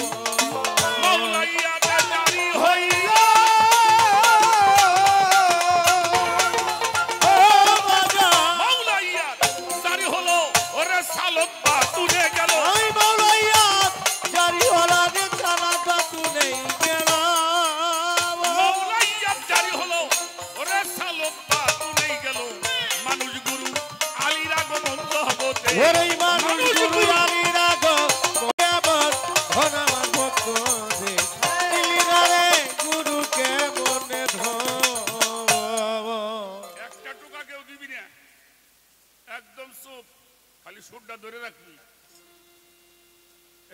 মাওলাইয়া জারি হইয়া মাওলাইয়া জারি হলো ওরে সালত বাতুনে গেল মানুষ গুরু আলীরা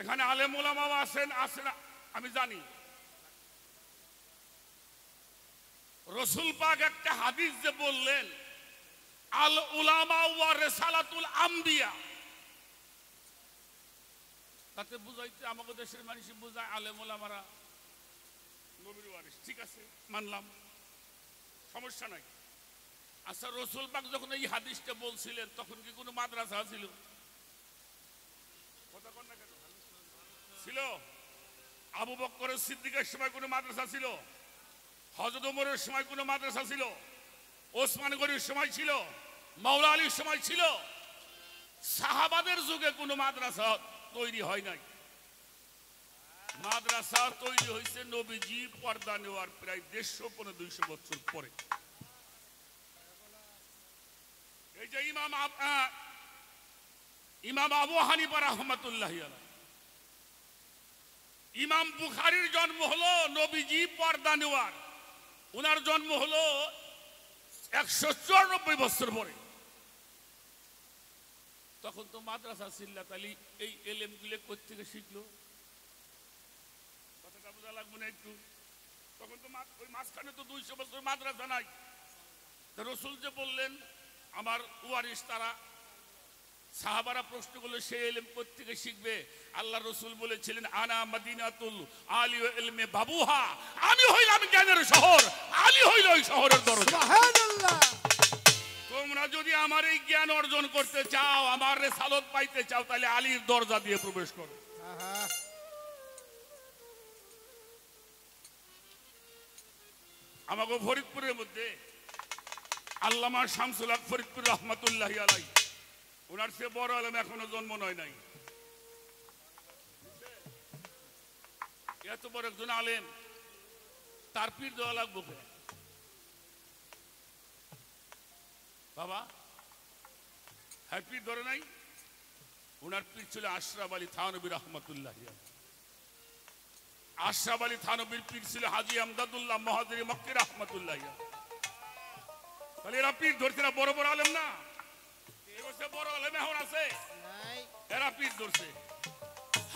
এখানে আলেম ওলামা আছেন না আমি জানি। রসুল পাক একটা হাদিস যে বললেন, আল উলামা ওয়া রিসালাতুল আম্বিয়া, তাতে বুঝাইতে আমাকে দেশের মানুষ বুঝায় আলেম ওলামারা নবীর ওয়ারিস। ঠিক আছে, মানলাম, সমস্যা নাই। আচ্ছা, রসুল পাক যখন এই হাদিসটা বলছিলেন তখন কি কোনো মাদ্রাসা ছিল? কথা কন না কেন? ছিল? আবু বকরের সিদ্দিকের সময় কোনো মাদ্রাসা ছিল? হযরত ওমরের সময় কোনো মাদ্রাসা ছিল? ওসমান গনির সময় ছিল? মাওলা আলীর সময় ছিল? সাহাবাদের যুগে কোনো মাদ্রাসা তৈরি হয় নাই। মাদ্রাসা তৈরি হয়েছে নবীজি পর্দা নেওয়ার প্রায় 150-200 বছর পরে। এই যে ইমাম আবু হানিফা রাহমাতুল্লাহি আলাইহি, ইমাম বুখারীর জন্ম হলো নবীজি পর্দা নেওয়ার, ওনার জন্ম হলো 194 বছর পরে। তখন তো মাদ্রাসা ছিল না, তাহলে এই এলেমগুলো কোত্থেকে শিখলো? কথাটা বোঝা লাগবে না একটু? তখন তো ওই মাঝখানে তো 200 বছর মাদ্রাসা নাই। রসুল যে বললেন আমার ওয়ারিস তারা, সাহাবারা প্রশ্ন করলো সে এলেম কোত্থেকে শিখবে? আল্লাহ রসুল বলেছিলেন, আনা মাদিনাতুল আলী ওয়া ইলমে বাবুহা, আমি হইলাম জ্ঞানের শহর, আলী হইল ওই শহরের দরজা। সুবহানাল্লাহ। তোমরা যদি আমার এই জ্ঞান অর্জন করতে চাও, আমার রিসালাত পাইতে চাও, তাহলে আলীর দরজা দিয়ে প্রবেশ করো। আহা, আমাকে ফরিদপুরের মধ্যে আল্লামা শামসুল হক ফরিদপুর রহমাতুল্লাহি আলাইহি, ওনার সে বড় আলেম এখনো জন্ম নয় নাই। এত বড় একজন আলেম, তার পীর দেওয়া লাগবো কে? বাবা হ্যাঁ, পীর ধরে নাই? ওনার পীর ছিল আশরাফ আলী থানবী রহমাতুল্লাহি আলাইহি। আশরাফ আলী থানবীর পীর ছিল হাজী আমদাদুল্লাহ মুহাজিরি মক্কি রহমাতুল্লাহি আলাইহি। তাহলে এরা পীর ধরছে না? বড় বড় আলেম না? এবছর বড় আলেম এখন আছে, নাই। এরা পীর ধরছে।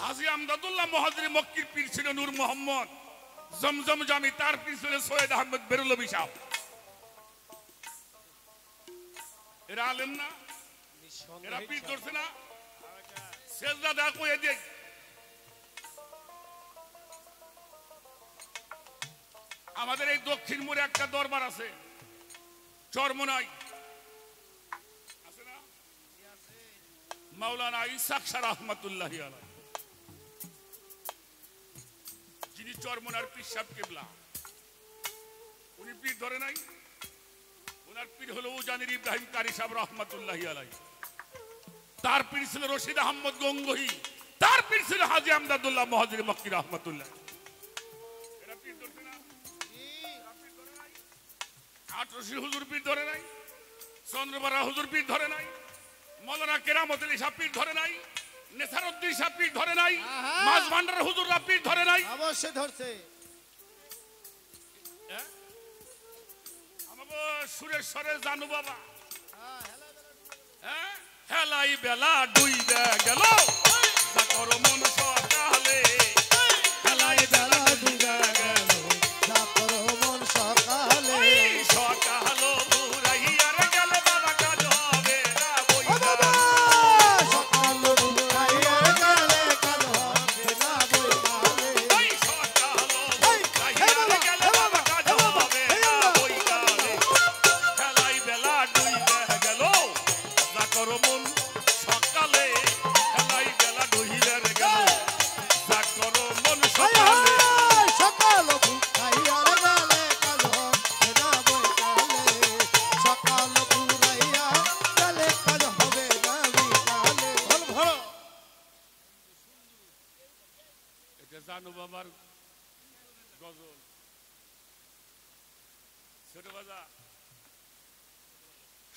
হাজী আমদাদুল্লাহ মুহাজিরি মক্কির পীর ছিল নূর মোহাম্মদ জমজম জামি, তার পীর ছিল সৈয়দ আহমদ বেরলভী সাহেব। এরা আলেম না? এরা পীর ধরছে না? সেজদা দেয়া কই দেখ। আমাদের এই দক্ষিণ মোড়ে একটা দরবার আছে, চরমনাই আছে না? মাওলানা ইসাক শাহ রহমাতুল্লাহি আলাইহি, যিনি চরমনার পীর সাহেব কিবলা, উনি পীর ধরে নাই? ওনার পীর হলো উজানির ইব্রাহিম কারি সাহেব রহমাতুল্লাহি আলাইহি। তার পীর ছিল রশিদ আহমদ গঙ্গোহী, তার পীর ছিল হাজী আমদাদুল্লাহ মুহাজিরি মক্কি রহমাতুল্লাহ। এরা পীর ধরছে না? আটরশি হুজুর পীর ধরে নাই? চন্দ্রপাড়া হুজুর পীর ধরে নাই? মৌলানা কেরামত আলী সাহেব পীর ধরে নাই? নেসারউদ্দিন সাহেব পীর ধরে নাই? মাছ ভান্ডার হুজুররা পীর ধরে নাই? অবশ্যই ধরছে। আমাকে সুরেশ্বরে জানু বাবা, হ্যাঁ, হেলা বেলা। হ্যাঁ, হেলাই বেলা ডুইবে গেল, করো মন সকালে, হেলাই বেলা ডুইবে গেল, করো মন সকালে। সকালো বুড়াইয়ার গেল, বাবা কাজ হবে না ও বাবা, সকাল বুড়াইয়া গেলে কাল হবে না বৈকালে। ওই সকালো বুড়াইয়ার গেল, বাবা কাজ হবে না বৈকালে, হেলাই বেলা ডুইবে গেল, করো মন সকালে, হেলাই বেলা ডুইবে গেল, করো মন সকালে। সকাল বুড়াইয়া গেলে কাল হবে না বৈকালে। সকাল বুড়াইয়া গেলে কাল হবে না বৈকালে। ভল ভল। এটা জানু বাবার গজল। ছোট বাজা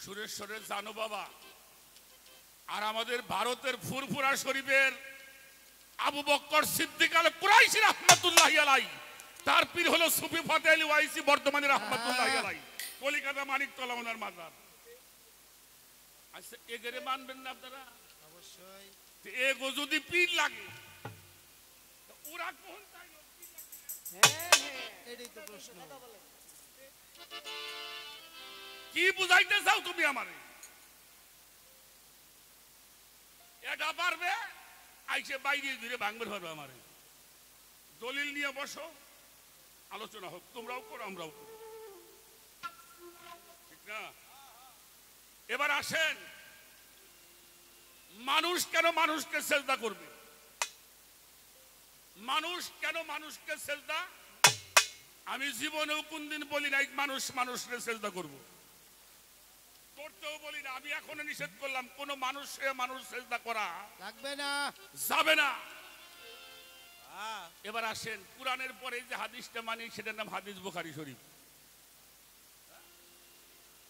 সুরেশ্বরের জানু বাবা, আর আমাদের ভারতের ফুরফুরা শরীফের আবু বকর সিদ্দিক আল কুরাইশি রাহমাতুল্লাহি আলাইহি, তার পীর হলো সুফি ফাতে আলী ওয়াইসি বর্তমানে রাহমাতুল্লাহি আলাইহি, কলিকাতা মানিকতলা ওনার মাজার। আচ্ছা, এগেরে মানবেন না আপনারা? অবশ্যই। এগো যদি পীর লাগে পুরা কোন চাইলো এটাই তো প্রশ্ন। কি বুঝাইতে চাও তুমি আমারে? এটা পারবে আইসে বাইরে ঘুরে ভাঙবে পারবে আমারে। দলিল নিয়ে বসো, আলোচনা হোক, তোমরাও করো আমরাও করো, ঠিক না? এবার আসেন, মানুষ কেন মানুষকে সেজদা করবে? মানুষ কেন মানুষকে সেজদা? আমি জীবনেও কোনদিন বলি নাই মানুষ মানুষকে সেজদা করব, করতেও বলি না। আমি এখনো নিষেধ করলাম কোন মানুষে মানুষ সেজদা করা লাগবে না। যাবে না। এবার আসেন, কোরআনের পরে যে হাদিসটা মানি সেটার নাম হাদিস বুখারী শরীফ।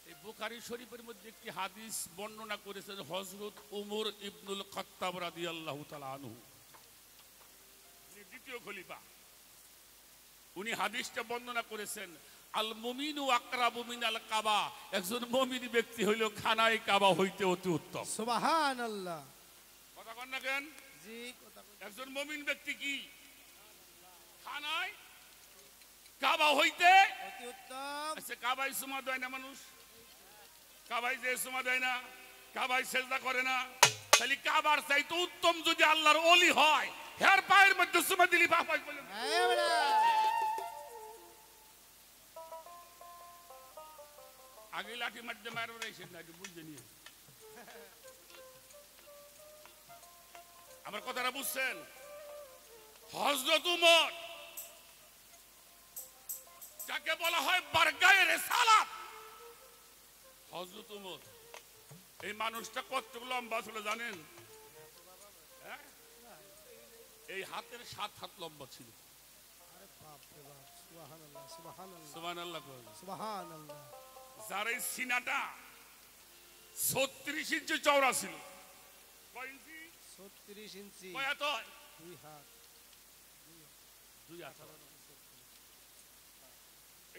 এই বুখারী শরীফের মধ্যে একটি হাদিস বর্ণনা করেছেন হযরত ওমর ইবনুল খাত্তাব রাদিয়াল্লাহু তাআলা আনহু, উনি দ্বিতীয় খলিফা। উনি হাদিসটা বর্ণনা করেছেন, আল মুমিনু আকরাবু মিনাল কাবা, একজন মুমিন ব্যক্তি হইল খানায় কাবা হইতে অতি উত্তম। সুবহানাল্লাহ। কথা কন না কেন? জি, কথা বল। একজন মুমিন ব্যক্তি কি খানায় কাবা হইতে অতি উত্তম। আচ্ছা, কাবায় সুমা দেয় না মানুষ? কাবায় যে সুমা দেয় না, কাবায় সেজদা করে না, তাহলে কাবার চাইতে উত্তম যদি আল্লাহর ওলি হয়, হের পায়ের মধ্যে সুমা দিলি বাপ হয় বলে। হ্যাঁ বড়া। আগে লাঠি মারতে মারবে রয়েছেন না, একটু বুঝতে নিয়ে। আমার কথাটা বুঝছেন? হযরত উমর, যাকে বলা হয় বারগায়ে রিসালাত, হযরত উমর, এই মানুষটা কত লম্বা ছিল জানেন? হ্যাঁ? এই হাতের 7 হাত লম্বা ছিল। আরে বাপ রে বাপ। সুবহানাল্লাহ, সুবহানাল্লাহ, সুবহানাল্লাহ। সুবহানাল্লাহ। যার এই সিনাটা 36 ইঞ্চি চওড়া ছিল। কয় ইঞ্চি? 36 ইঞ্চি। কয় হাত হয়? 2 হাত। 2 হাত।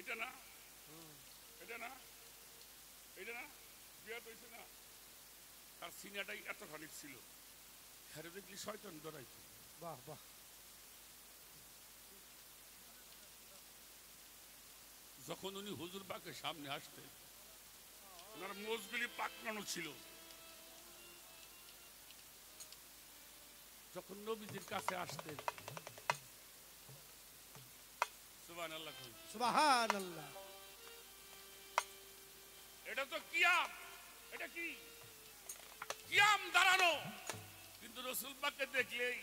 এটা না, এটা না, এটা না, বিয়াত হইছে না? তার সিনাটাই এতখানি ছিল। হেরে দেখলি শয়তান ডরাইতো। বাহ বাহ। যখন উনি হুজুর পাকের সামনে আসতেন, ওনার মোজগুলি পাকনানো ছিল। যখন নবীজির কাছে আসতেন, সুবহানাল্লাহ, সুবহানাল্লাহ। এটা তো কিয়াম, এটা কি কিয়াম দাঁড়ানো, কিন্তু রসুল পাককে দেখলেই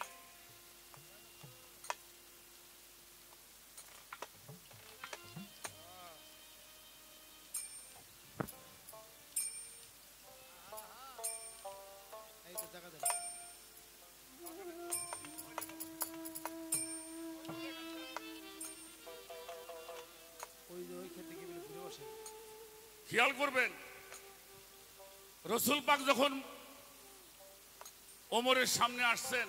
এই তো জায়গা দেন। ওই যে ওই ক্ষেত্রে গিয়ে ঘুরে বসে। খেয়াল করবেন, রসুল পাক যখন ওমরের সামনে আসছেন,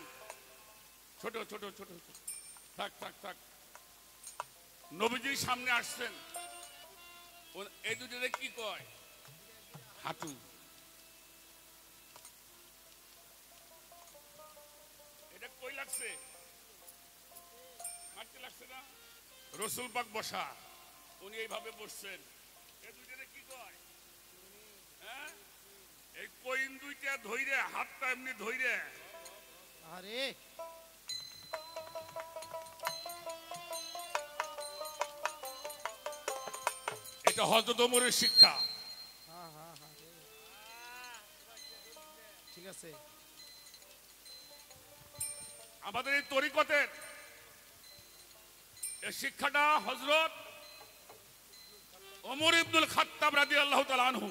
ছোট ছোট ছোট ছোট, থাক থাক থাক, নবীজির সামনে আসছেন, এই দুটোরে কি কয়? হাঁটু। এটা কই লাগছে? মারতে লাগছে না? রসুল পাক বসা, উনি এইভাবে বসছেন, এই দুটোরে কি কয়? হ্যাঁ, এই কইন দুইটা ধইরে, হাতটা এমনি ধইরে, আরে এটা হযরত ওমরের শিক্ষা। হ্যাঁ হ্যাঁ হ্যাঁ। ঠিক আছে। আমাদের এই তরিকতের এই শিক্ষাটা হযরত ওমর ইবনুল খাত্তাব রাদিয়াল্লাহু তাআলা আনহু,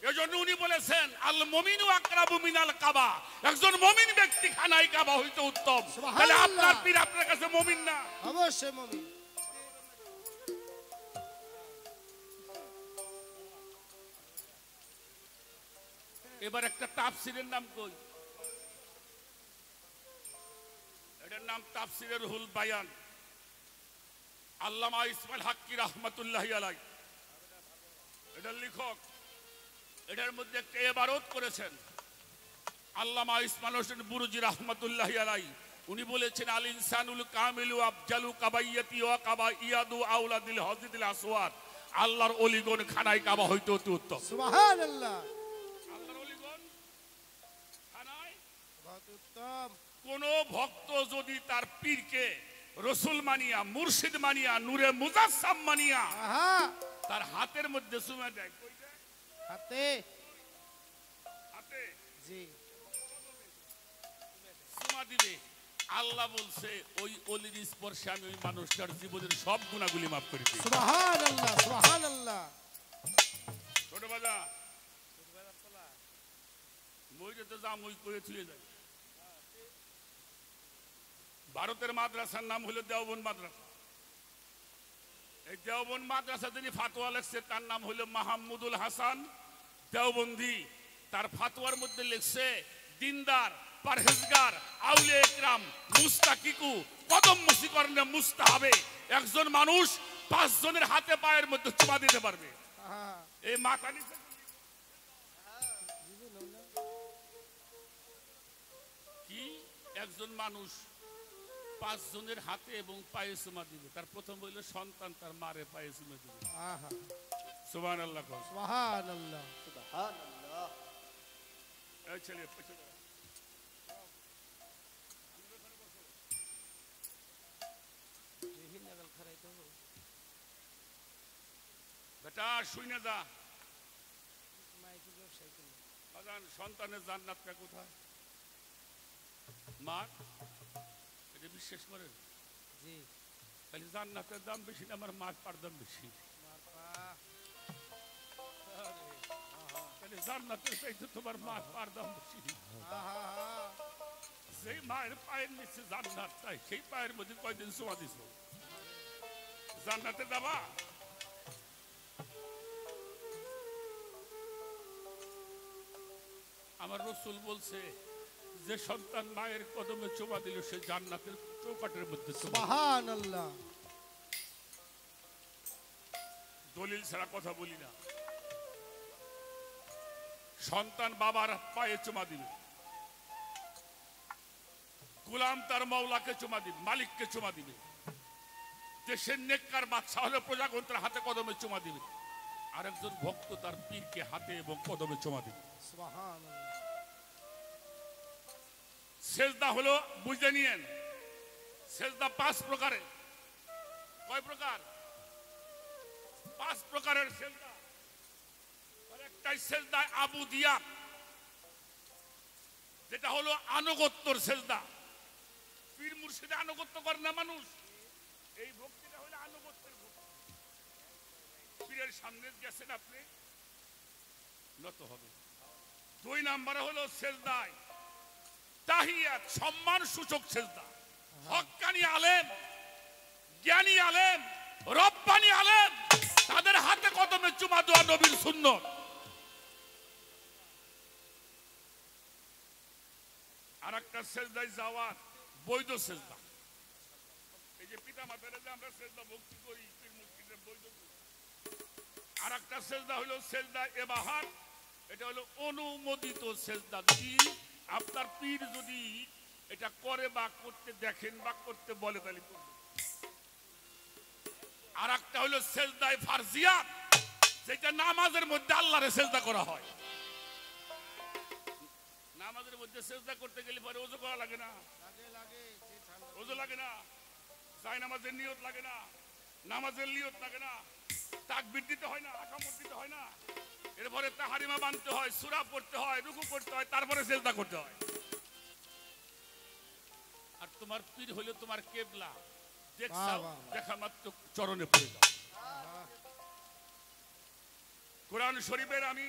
এজন্য উনি বলেছেন আল মুমিনু আকরাবু মিনাল কাবা, একজন মুমিন ব্যক্তি খানায় কাবা হইতে উত্তম। তাহলে আপনার পীর আপনার কাছে মুমিন না? অবশ্যই মুমিন। এবার একটা তাফসীরের নাম কই, এটার নাম তাফসীরে রুহুল বায়ান, আল্লামা ইসমাইল হাক্কি রাহমাতুল্লাহি আলাইহি, এটার লেখক। এটার মধ্যে একটা ইবারত করেছেন আল্লামা ইসমাইল হোসেন বুরুজি রাহমাতুল্লাহি আলাইহি, উনি বলেছেন আল ইনসানুল কামিলু আফজালু কাবাইয়াতি ওয়া কাবাইয়াদু আউলাদিল হযরতিল আসওয়াদ। আল্লাহর ওলিগণ খানায় কাবা হইতে অতি উত্তম। সুবহানাল্লাহ। আল্লাহর ওলিগণ খানায় বহুত উত্তম। কোন ভক্ত যদি তার পীরকে রসুল মানিয়া, মুর্শিদ মানিয়া, নূরে মুজাসসাম মানিয়া আহা, তার হাতের মধ্যে চুমা দেয়, কই দেয়? হাতে। হাতে জি। চুমা দিবে। আল্লাহ বলছে ওই অলির স্পর্শে আমি ওই মানুষটার জীবনের সব গুণাগুলি মাফ করে দিই। সুবহানাল্লাহ, সুবহানাল্লাহ। ছোট বাজা মই যেতে যা মই করে থুয়ে যায়। ভারতের মাদ্রাসার নাম হলো দেওবন্দ মাদ্রাসা। এই দেওবন্দ মাদ্রাসা যিনি ফাতোয়া লিখছে তার নাম হলো মাহমুদুল হাসান দেওবন্দি। তার ফাতোয়ার মধ্যে লিখছে দিনদার, পরহেজগার, আউলিয়া ইকরাম, মুস্তাকিকু কদম মুসিকরণে মুস্তাহাবে একজন মানুষ 5 জনের হাতে পায়ের মধ্যে চুমা দিতে পারবে। আহা, এই মাথা নিচে কি একজন মানুষ 5 জনের হাতে এবং পায়ে চুমা দিবে। তার প্রথম হইল সন্তান তার মারে পায়ে চুমা দিবে। আহা, সুবহানাল্লাহ। সুবহানাল্লাহ। এই ছেলে পেছনে দাঁড়া। বেটা শুনে যা, বাজান সন্তানের জান্নাতটা কোথায়? মা এটা বিশ্বাস করেন? জি। খালি জান্নাতের দাম বেশি না আমার মার পার দাম বেশি? তাহলে জান্নাতের চাইতে তোমার মার পার দাম বেশি। আহা, সেই মায়ের পায়ের নিচে জান্নাত তাই সেই পায়ের মধ্যে কয়দিন চুমা দিছ? জান্নাতে যাবা? আমার রাসূল বলছে যে সন্তান মায়ের কদমে চুমা দিল সে জান্নাতের চৌকাঠের মধ্যে চুমা। সুবহানাল্লাহ। দলিল ছাড়া কথা বলি না। সন্তান বাবার পায়ে চুমা দিবে, গোলাম তার মাওলাকে চুমা দিবে, মালিককে চুমা দিবে। দেশের নেককার বাদশা হলে প্রজাতন্ত্রের হাতে কদমে চুমা দিবে। আরেকজন ভক্ত তার পীরকে হাতে এবং কদমে চুমা দিবে। সুবহানাল্লাহ। সেজদা হলো বুঝে নিয়েন, সেজদা 5 প্রকারের। কয় প্রকার? 5 প্রকারের সেজদা। একটাই সেজদা আবুদিয়াত, যেটা হলো আনুগত্যর সেজদা। পীর মুর্শিদে আনুগত্য করে না মানুষ, এই ভক্তিটা হলো আনুগত্যের ভক্তি। পীরের সামনে গেছেন আপনি নত হবে। 2 নম্বরে হলো সেজদায় তাহিয়াত, সম্মান সূচক সেজদা। হক্কানি আলেম, জ্ঞানী আলেম, রব্বানি আলেম তাদের হাতে কদমে চুমা দেওয়া নবীর সুন্নত। আর একটা সেজদায় যাওয়ার বৈধ সেজদা। এই যে পিতা মাতারা যে আমরা সেজদা ভক্তি করি পীর মুর্শিদের বৈধ। আর একটা সেজদা হলো সেজদা এবাহার, এটা হলো অনুমোদিত সেজদা। যদি আপনার পীর যদি এটা করে বা করতে দেখেন বা করতে বলে তাহলে করবে। আর একটা হলো সেজদায় ফারজিয়াত, যেটা নামাজের মধ্যে আল্লাহরে সেজদা করা হয়। নামাজের মধ্যে সেজদা করতে গেলে পরে ওযু করা লাগে না? ওযু লাগে না, যাই নামাজের নিয়ত লাগে না, নামাজের নিয়ত লাগে না, তাকবীর দিতে হয় না, আকামত দিতে হয় না, এরপরে তাহারিমা বানতে হয়, সূরা পড়তে হয়, রুকু করতে হয়, তারপরে সেজদা করতে হয়। আর তোমার পীর হলো তোমার কেবলা, দেখছাও দেখা মাত্র চরণে পড়ে যাও। কোরআন শরীফের আমি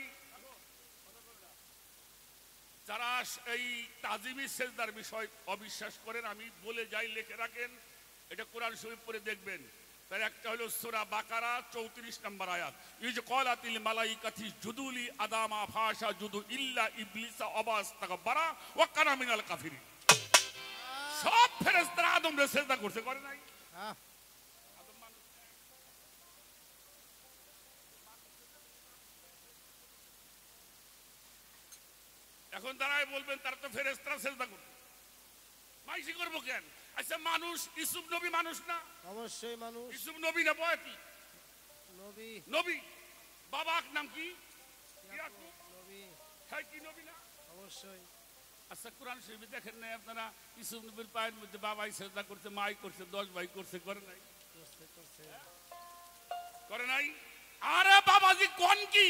যারা এই তাজিমি সেজদার বিষয় অবিশ্বাস করেন আমি বলে যাই, লিখে রাখেন, এটা কোরআন শরীফ পড়ে দেখবেন। তার একটা হলো সূরা বাকারা 34 নম্বর আয়াত, ইজ ক্বালাতিল মালাইকাতি জুদুলি আদামা ফাশা জুদু ইল্লা ইবলিসা আবাস্তাকবারা ওয়া কানা মিনাল কাফিরিন। সব ফেরেশতারা আদমরে সেজদা করছে, করে নাই? আদম মানুষ। এখন তারাই বলবেন তারা তো ফেরেশতারা সেজদা করছে। মাইসি করবো কেন? আচ্ছা মানুষ ইসুফ নবী মানুষ না? অবশ্যই মানুষ। ইসুফ নবী না বয়াতি? নবী। নবী। বাবার নাম কি? ইয়াকুব। নবী। হ্যাঁ কি নবী না? অবশ্যই। আচ্ছা কোরআন শরীফে দেখেন নাই আপনারা ইসুফ নবীর পায়ের মধ্যে বাবাই সেজদা করছে, মাই করছে, 10 ভাই করছে, করে নাই? করে নাই? আরে বাবাজি কোন কি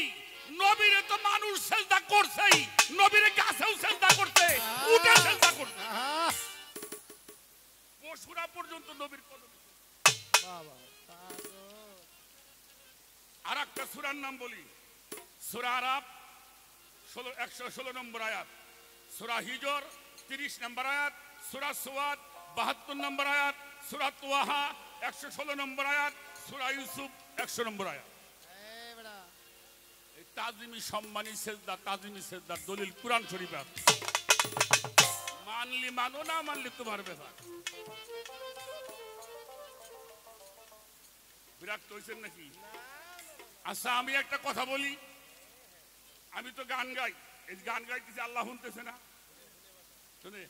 নবীরে তো মানুষ সেজদা করছেই, নবীরে গাছেও সেজদা করছে, উঠে সেজদা করছে, পশুরা পর্যন্ত নবীর কদমে। বাবা পাগল। আর একটা সূরার নাম বলি, সূরা আরাফ 116 নম্বর আয়াত, সূরা হিজর 30 নম্বর আয়াত, সূরা সুয়াদ 72 নম্বর আয়াত, সূরা তোহা 116 নম্বর আয়াত, সূরা ইউসুফ 100 নম্বর আয়াত। এই বড়া এই তাজিমি সম্মানী সেজদা, তাজিমি সেজদার দলিল কুরআন শরীফে আছে। মানলি মানো, না মানলি তোমার ব্যাপার। বিরক্ত হইছেন নাকি? আচ্ছা আমি একটা কথা বলি, আমি তো গান গাই, এই গান গাইতেছি আল্লাহ শুনতেছে না? শুনে?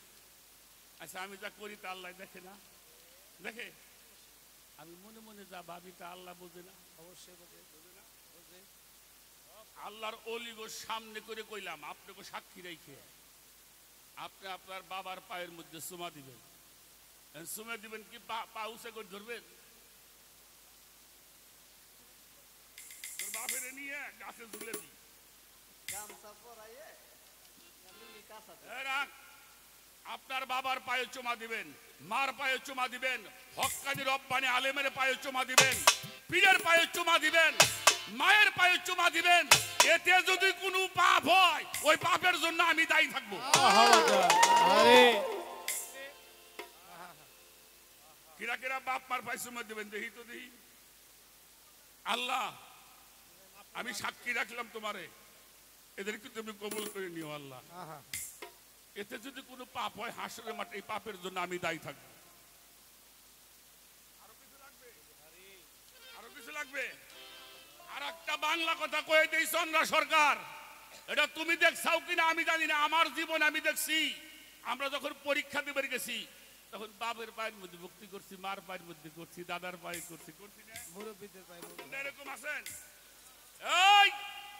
আচ্ছা আমি যা করি তা আল্লাহ দেখে না? দেখে? আমি মনে মনে যা ভাবি তা আল্লাহ বোঝে না? অবশ্যই বোঝে। বোঝে না? বোঝে। আল্লাহর অলিগো সামনে করে কইলাম, আপনাকে সাক্ষী রেখে আপনি আপনার বাবার পায়ের মধ্যে চুমা দিবেন। চুমা দিবেন কি পা উঁচে করে ধরবেন? তোর বাপের নিয়ে গাছে ঝুলে দি। রাখ, আপনার বাবার পায়ে চুমা দিবেন, মার পায়ে চুমা দিবেন, হক্কানি রব্বানি আলেমের পায়ে চুমা দিবেন, পীরের পায়ে চুমা দিবেন, মায়ের পায়ে চুমা দিবেন। এতে যদি কোনো পাপ হয় ওই পাপের জন্য আমি দায়ী থাকবো। কিরা কিরা বাপ মার পায়ে চুমা দিবেন দেখি তো দেখি। আল্লাহ আমি সাক্ষী রাখলাম তোমারে, এদেরকে তুমি কবুল করে নিও আল্লাহ। এতে যদি কোনো পাপ হয় হাসরের মাঠে এই পাপের জন্য আমি দায়ী থাকবো। আরো কিছু লাগবে? আর একটা বাংলা কথা কয়ে দেই চন্দ্রা সরকার, এটা তুমি দেখছাও কিনা আমি জানি না, আমার জীবন আমি দেখছি। আমরা যখন পরীক্ষা দিতে গেছি তখন বাপের পায়ের মধ্যে ভক্তি করছি, মার পায়ের মধ্যে করছি, দাদার পায়ে করছি, করছি না? মুরব্বীদের পায়ে এরকম আছেন? এই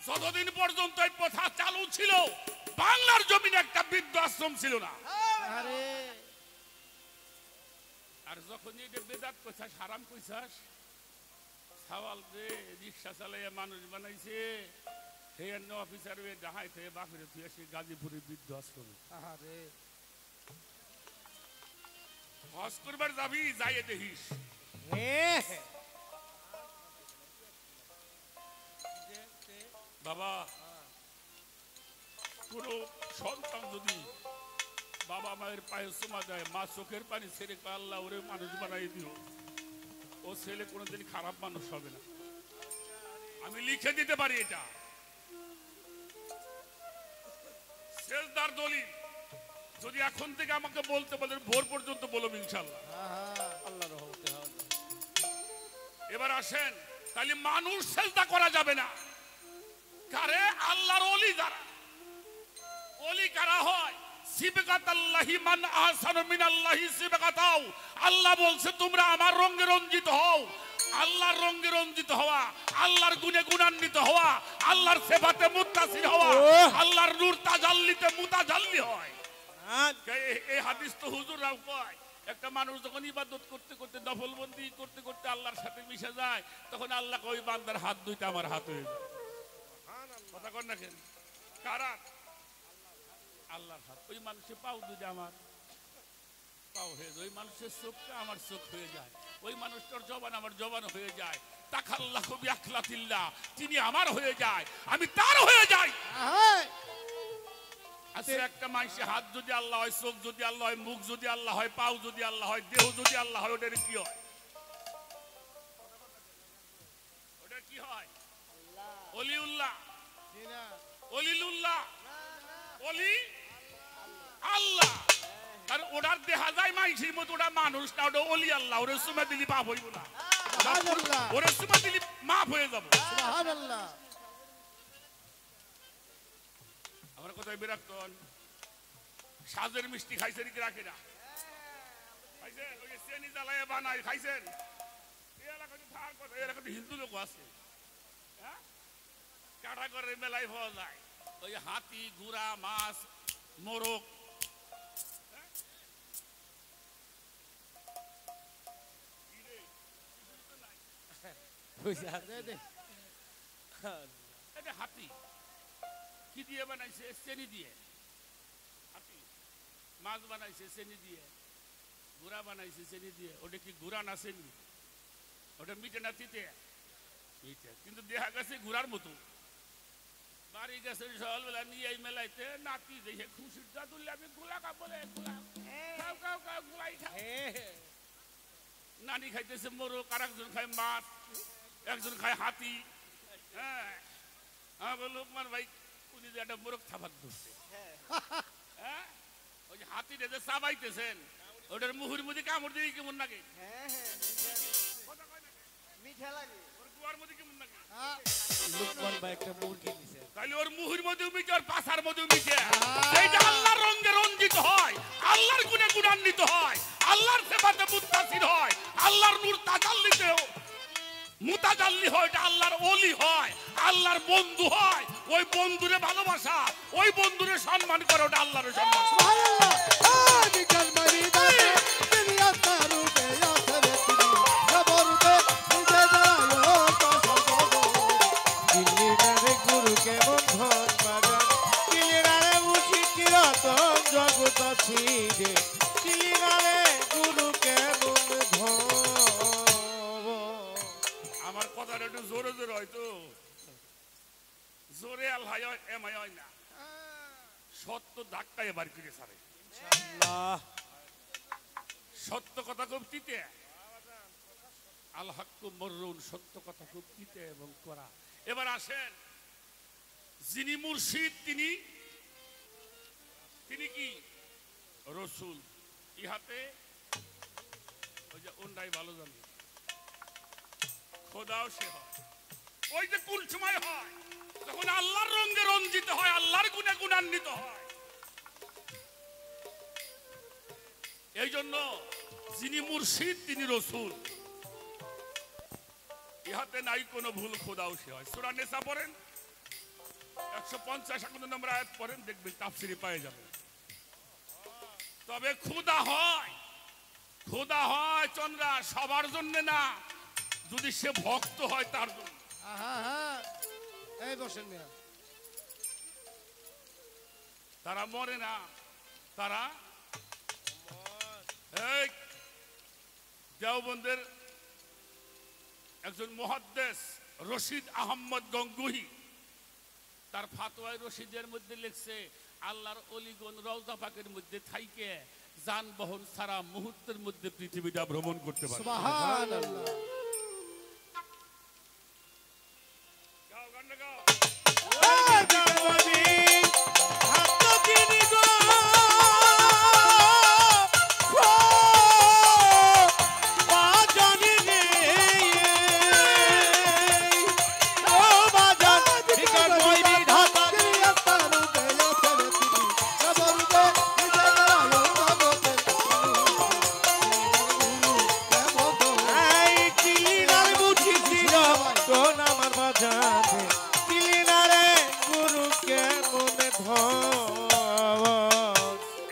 যতদিন পর্যন্ত এই প্রথা চালু ছিল বাংলার জমিনে একটা বৃদ্ধাশ্রম ছিল না। আরে আর যখন এটা বেদাত কইছাস, হারাম কইছাস, সওয়াল যে রিক্সা চালাইয়া মানুষ বানাইছে, হে অফিসার হয়ে ডাহাই থেকে বাপের তুই আসে গাজীপুরে বৃদ্ধাশ্রমে। আরে হজ করবার যাবি, যাইয়ে দেখিস বাবা কোন সন্তান যদি বাবা মায়ের পায়ে চুমা দেয়, মা চোখের পানি ছেড়ে আল্লাহ ওরে মানুষ বানাই দিও, ও ছেলে কোনোদিন খারাপ মানুষ হবে না। আমি লিখে দিতে পারি এটা, সেজদার দলিল। যদি এখন থেকে আমাকে বলতে বলেন ভোর পর্যন্ত বলব ইনশাআল্লাহ। আল্লাহর রহমতে হবে। এবার আসেন, তাহলে মানুষ সেজদা করা যাবে না কারে? আল্লাহর ওলি যারা। ওলি কারা হয়? সিবগাতাল্লাহি মান আহসানু মিনাল্লাহি সিবগাতাও। আল্লাহ বলছে তোমরা আমার রঙে রঞ্জিত হও। আল্লাহর রঙে রঞ্জিত হওয়া, আল্লাহর গুণে গুণান্বিত হওয়া, আল্লাহর সেবাতে মুত্তাসির হওয়া, আল্লাহর নূর তাজাল্লিতে মুতাজাল্লি হয়। এই হাদিস তো হুজুররাও কয়, একটা মানুষ যখন ইবাদত করতে করতে নফলবন্দি করতে করতে আল্লাহর সাথে মিশে যায়, তখন আল্লাহ ওই বান্দার হাত দুইটা আমার হাত হয়ে যায়। কথা কন না কেন? কারা? আল্লাহর হাত। ওই মানুষের পাও দুইটা আমার পাও হয়ে যায়, ওই মানুষের চোখটা আমার চোখ হয়ে যায়, ওই মানুষটার জবান আমার জবান হয়ে যায়। তাকাল্লাহু বিআখলাতিল্লাহ, তিনি আমার হয়ে যায়, আমি তার হয়ে যাই। আচ্ছা একটা মানুষের হাত যদি আল্লাহ হয়, চোখ যদি আল্লাহ হয়, মুখ যদি আল্লাহ হয়, পাও যদি আল্লাহ হয়, দেহ যদি আল্লাহ হয়, ওটার কি হয়? ওটা কি হয়? অলিউল্লাহ, অলিলুল্লাহ, অলি আল্লাহ। আর ওটার দেখা যায় মানুষের মতো, ওটা মানুষ না, ওটা অলি আল্লাহ। ওরে সুমা দিলি পাপ হইব না, ওরে সুমা দিলি মাফ হয়ে যাবো। সুবহানাল্লাহ। আমার কথায় বিরক্ত হন? সাজের মিষ্টি খাইছে নাকি রাখে না? খাইছেন ওই যে চেনি জ্বালায় বানায় খাইছেন এই এলাকাতে থাকার কথা এই এলাকাতে হিন্দু লোক আছে হ্যাঁ কাটা করে মেলায় পাওয়া যায় ওই হাতি ঘোড়া মাছ মোরগ এটা হাতি কি দিয়ে বানাইছে চেনি দিয়ে হাতি মাছ বানাইছে চেনি দিয়ে ঘোড়া বানাইছে চেনি দিয়ে ওটা কি ঘোড়া না চেনি ওটা মিটে না তিতে মিটে কিন্তু দেখা গেছে ঘোড়ার মতো বাড়ি গেছে সকালবেলা নিয়ে এই মেলাইতে নাতি দেখে খুশির দাদুল্লে আমি গোলা খাবো রে গোলা খাও খাও খাও গোলাই খাও নানি খাইতেছে মোরগ আর একজন খায় মাছ একজন খায় হাতি হ্যাঁ আমার লোকমান ভাই উনি যে একটা মোরগ থাপাত ধরছে হ্যাঁ ওই যে হাতি রেজে চাবাইতেছেন ওটার মুহুর মধ্যে কামড় দিয়ে কেমন লাগে মিঠা লাগে ওর গুয়ার মধ্যে কেমন লাগে লোকমান ভাই একটা মুরগি দিছে তাহলে ওর মুহুর মধ্যে মিটে ওর পাছার মধ্যে মিটে এইটা আল্লাহর রঙে রঞ্জিত হয় আল্লাহর গুণে গুণান্বিত হয় আল্লাহর সেবাতে মুত্তাসির হয় আল্লাহর নূর তাজাল্লিতে মুতাজাল্লি হয় এটা আল্লাহর ওলি হয় আল্লাহর বন্ধু হয় ওই বন্ধুরে ভালোবাসা ওই বন্ধুরে সম্মান করে ওটা আল্লাহর সম্মান সুবহানাল্লাহ আমি কালমারি দাতে তিনি আতারুতে আসরে তিনি জবরতে নিজে দাঁড়ায়ো পাশাগো দিল্লির গুরু কেমন ধন বাগান দিল্লির মুশিকির রতন জগৎ আছে রে দিল্লির গুরু কেমন ধন আমার কথাটা একটু জোরে জোরে হয়তো জোরে আল্লাহ এমাই হয় না সত্য ধাক্কায় বার করে সারে আল্লাহ সত্য কথা খুব তিতে আল হাক্কু মররুন সত্য কথা খুব তিতে এবং করা এবার আসেন যিনি মুর্শিদ তিনি কি রসুল ইহাতে ওই যে অন্যায় ভালো জানি খোদাও সে হয় ওই যে কোন সময় হয় যখন আল্লাহর রঙে রঞ্জিত হয় আল্লাহর গুণে গুণান্বিত হয় এই জন্য যিনি মুর্শিদ তিনি রসুল ইহাতে নাই কোনো ভুল খোদাও সে হয় সূরা নিসা পড়েন 150 নম্বর আয়াত পড়েন দেখবেন তাফসিরে পেয়ে যাবেন তবে খোদা হয় চন্দ্রা সবার জন্য না যদি সে ভক্ত হয় তার জন্য এই বসেন মিয়া তারা মরে না তারা এই দেওবন্দের একজন মুহাদ্দিস রশিদ আহমদ গঙ্গুহি তার ফাতোয়ায় রশিদের মধ্যে লিখছে আল্লাহর অলিগণ রওজা পাকের মধ্যে থাইকে যানবাহন সারা মুহূর্তের মধ্যে পৃথিবীটা ভ্রমণ করতে পারে সুবহানাল্লাহ গাও গান গাও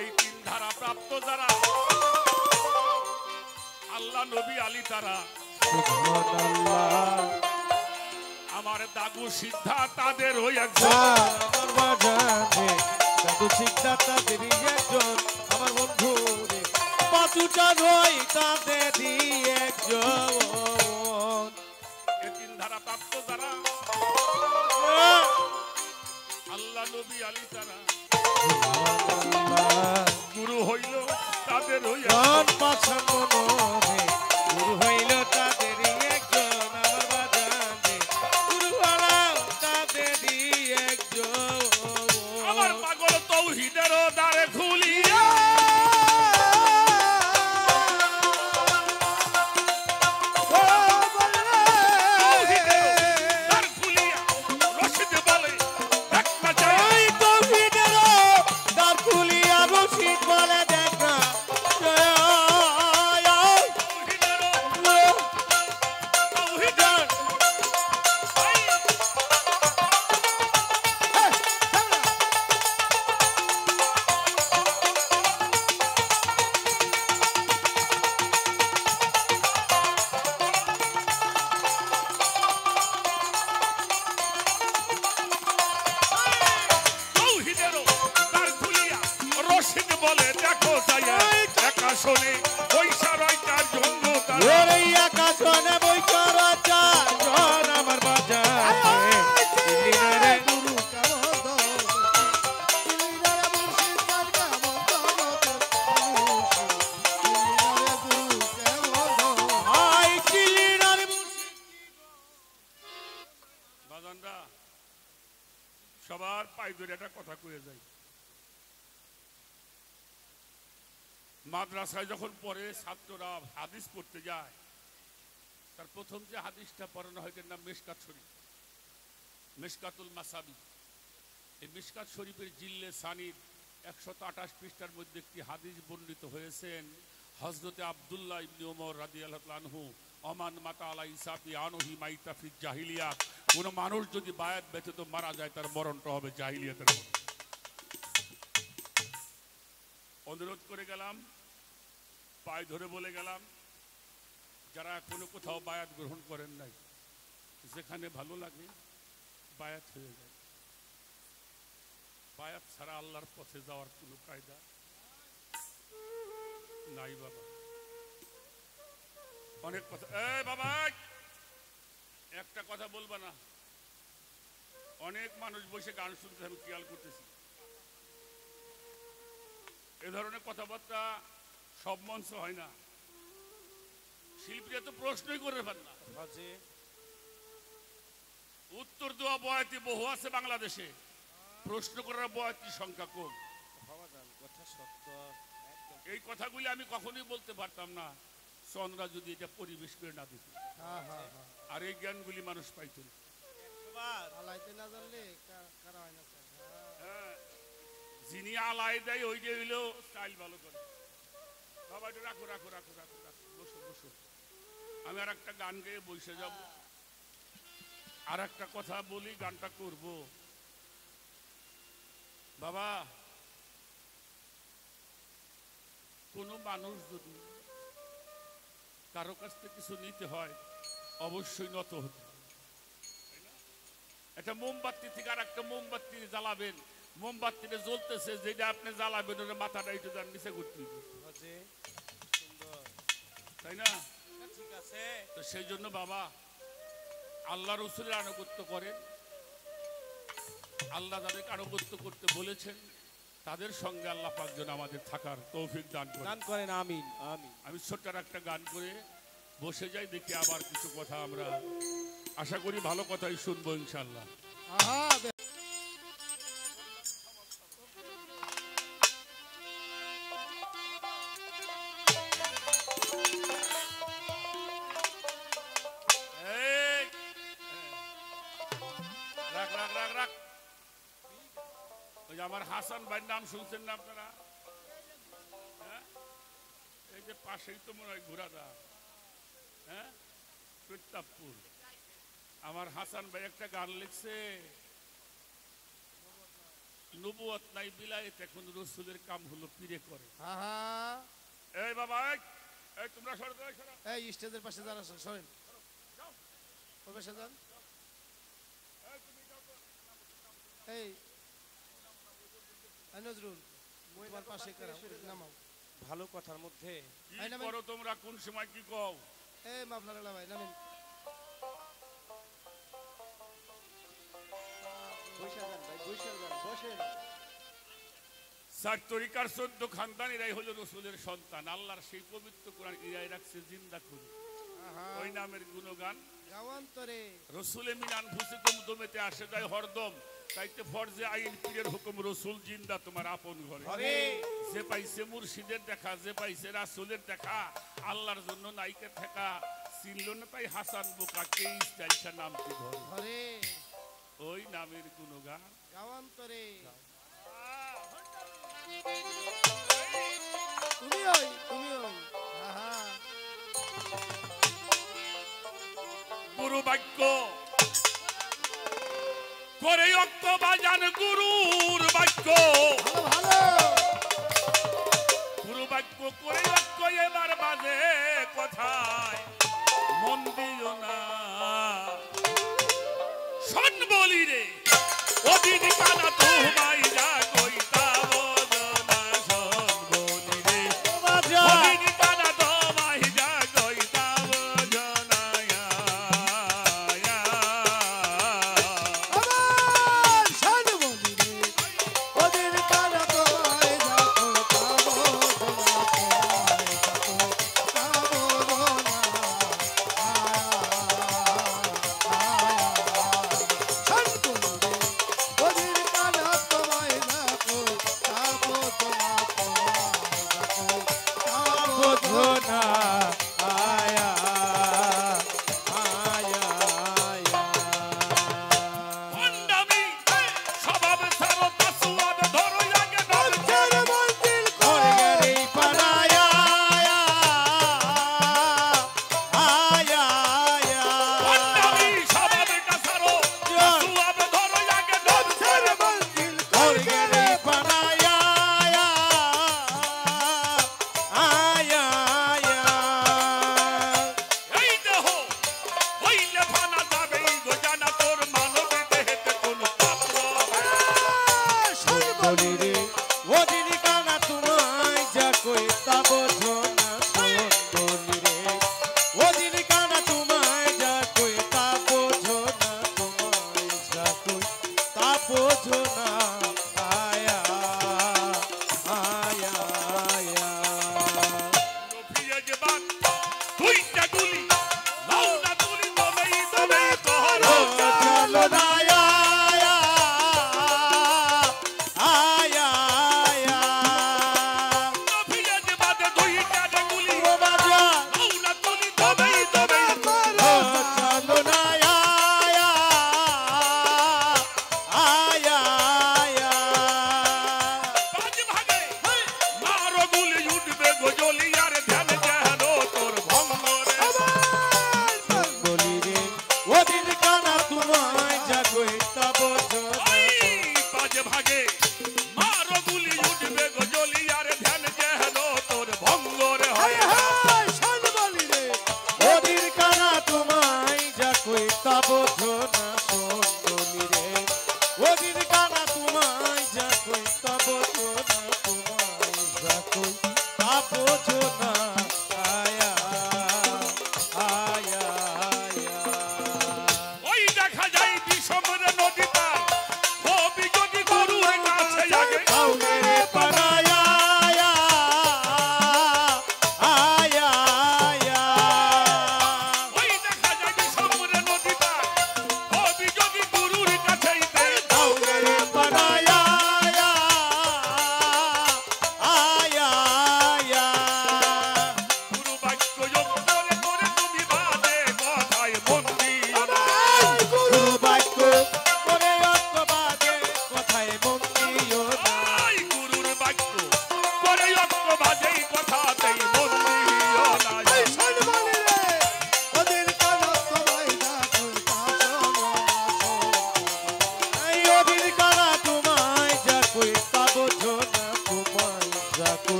এই তিন ধারা প্রাপ্ত যারা আল্লাহ নবী আলী তারা আমার দাগু সিদ্ধা তাদের ওই একজন আমার বন্ধু পাতুটা রই তাদের একজন এই তিন ধারা প্রাপ্ত যারা আল্লাহ নবী আলী তারা গুরু হইল তাদের ওই গুরু হইল তাদের একজন আমার বাজানে গুরু হলাম তাদের একজন আমার পাগল তৌহিদের দ্বারে খুলিয়া দ্বার খুলিয়া রশিদ বলে একটা চাই তৌহিদের দ্বার খুলিয়া রশিদ বলে দেখা বাজানরা সবার পায়ে ধরে একটা কথা কয়ে যায়। মাদ্রাসায় যখন পড়ে ছাত্ররা হাদিস পড়তে যায়, তার প্রথম যে হাদিসটা পড়ানো হয় এটার নাম মিশকাত শরীফ, মিশকাতুল মাসাবি। এই মিশকাত শরীফের জিল্লে সানির 128 পৃষ্ঠার মধ্যে একটি হাদিস বর্ণিত হয়েছেন। হযরতে আব্দুল্লাহ ইবনে ওমর রাদিয়াল্লাহু আনহু অমান মাতা আলা ইসাফি আনহি মাইতা ফি জাহিলিয়া, কোন মানুষ যদি বায়াত ব্যতীত মারা যায় তার মরণটা হবে জাহিলিয়াতের মরণ। অনুরোধ করে গেলাম, পায়ে ধরে বলে গেলাম, যারা এখনো কোথাও বায়াত গ্রহণ করেন নাই, যেখানে ভালো লাগে বায়াত হয়ে যায়। বায়াত ছাড়া আল্লাহর পথে যাওয়ার কোনো কায়দা নাই বাবা। অনেক কথা, বাবা একটা কথা বলবা না। অনেক মানুষ বসে গান শুনতে আমি খেয়াল করতেছি। এ ধরনের কথাবার্তা সব মঞ্চ হয় না। শিল্পীরা তো প্রশ্নই করে পান না। উত্তর দেওয়া বয়াতি বহু আছে বাংলাদেশে, প্রশ্ন করার বয়াতির সংখ্যা কম। এই কথাগুলি আমি কখনোই বলতে পারতাম না চন্দ্রা যদি এটা পরিবেশ করে না দিত। আর এই জ্ঞানগুলি মানুষ পাইত না। যিনি আলাই দেয় ওই যে হইলেও স্টাইল ভালো করে। বাবা এটা রাখো রাখো রাখো রাখো রাখো, বসো বসো। আমি আর একটা গান গেয়ে বসে যাব, আর একটা কথা বলি, গানটা করব। বাবা, কোনো মানুষ যদি কারো কাছ থেকে কিছু নিতে হয় অবশ্যই নত হতে। একটা মোমবাতি থেকে আর একটা মোমবাতি জ্বালাবেন, মোমবাতিটা জ্বলতেছে, যেটা আপনি জ্বালাবেন ওটা মাথাটা একটু তার নিচে করতে হবে, তাই না? ঠিক আছে। তো সেই জন্য বাবা আল্লাহ রসুলের আনুগত্য করেন। আল্লাহ যাদেরকে আনুগত্য করতে বলেছেন তাদের সঙ্গে আল্লাহ পাক যেন আমাদের থাকার তৌফিক দান করেন। আমিন আমিন। আমি ছোট্ট একটা গান করে বসে যাই, দেখি আবার কিছু কথা আমরা আশা করি ভালো কথাই শুনবো ইনশাল্লাহ। আমার হাসান ভাইয়ের নাম শুনছেন না আপনারা? এই যে পাশেই তো মনে হয় ঘোরাদা, হ্যাঁ, প্রতাপপুর। আমার হাসান ভাই একটা গান লিখছে, নবুয়ত নাই বিলায়েত, এখন রসুলের কাম হলো পীরে করে। এই বাবা, এই তোমরা সরো, এই স্টেজের পাশে যারা সরেন, পাশে যান। এই নজরুল, তোমার পাশে নামাও। ভালো কথার মধ্যে কি করো তোমরা, কোন সময় কি কও? এই মাফলার ভাই নামেন। চার তরিকার 14 খানদান, এরাই হলো রসুলের সন্তান। আল্লাহর সেই পবিত্র কোরআন ইরাই রাখছে জিন্দা করে। ওই নামের গুণগান গাওয়ান্তরে রসুলে মিনান ফুসিকুম দমেতে আসে যায় হরদম, তাইতে ফরজে আইন পীরের হুকুম রসুল জিন্দা তোমার আপন ঘরে। যে পাইছে মুর্শিদের দেখা, যে পাইছে রাসুলের দেখা, আল্লাহর জন্য নাইকে থাকা, চিনল না তাই হাসান বোকা, কে স্টাইলটা নামটি ধরে। ওই নামের গুণগান গাওয়ান্তরে তুমি ওই গুরু বাক্য করে অক্ত বাজান, গুরুর বাক্য, গুরু বাক্য করে অক্ত এবার বাজে কথায় মন দিও না। শোন বলি রে অদিন কানা তোমায় যা কইতা বদনা, শোন বলি রে অদিন কানা তোমায় যা কইতা বদনা। চলো না আয়া আয়া আয়া নফিয়া যে বাদে দুইটা ডাগুলি ও বাজা মাওলা তুলি তবেই তবেই ও চলো না আয়া আয়া আয়া পাঁচ ভাগে মারো গুলি উঠবে গজলি আর ধ্যান যেন তোর ভঙ্গ রে বলি রে ওদিন কানা তোমায় জাগই তব ওই পাঁচ ভাগে মারো গুলি উঠবে গজলি আর ধ্যান যেন তোর ভঙ্গ রে হয় শোন বলি রে ওদিন কানা তোমায় জাগই তব না শোন বলি রে ওদিন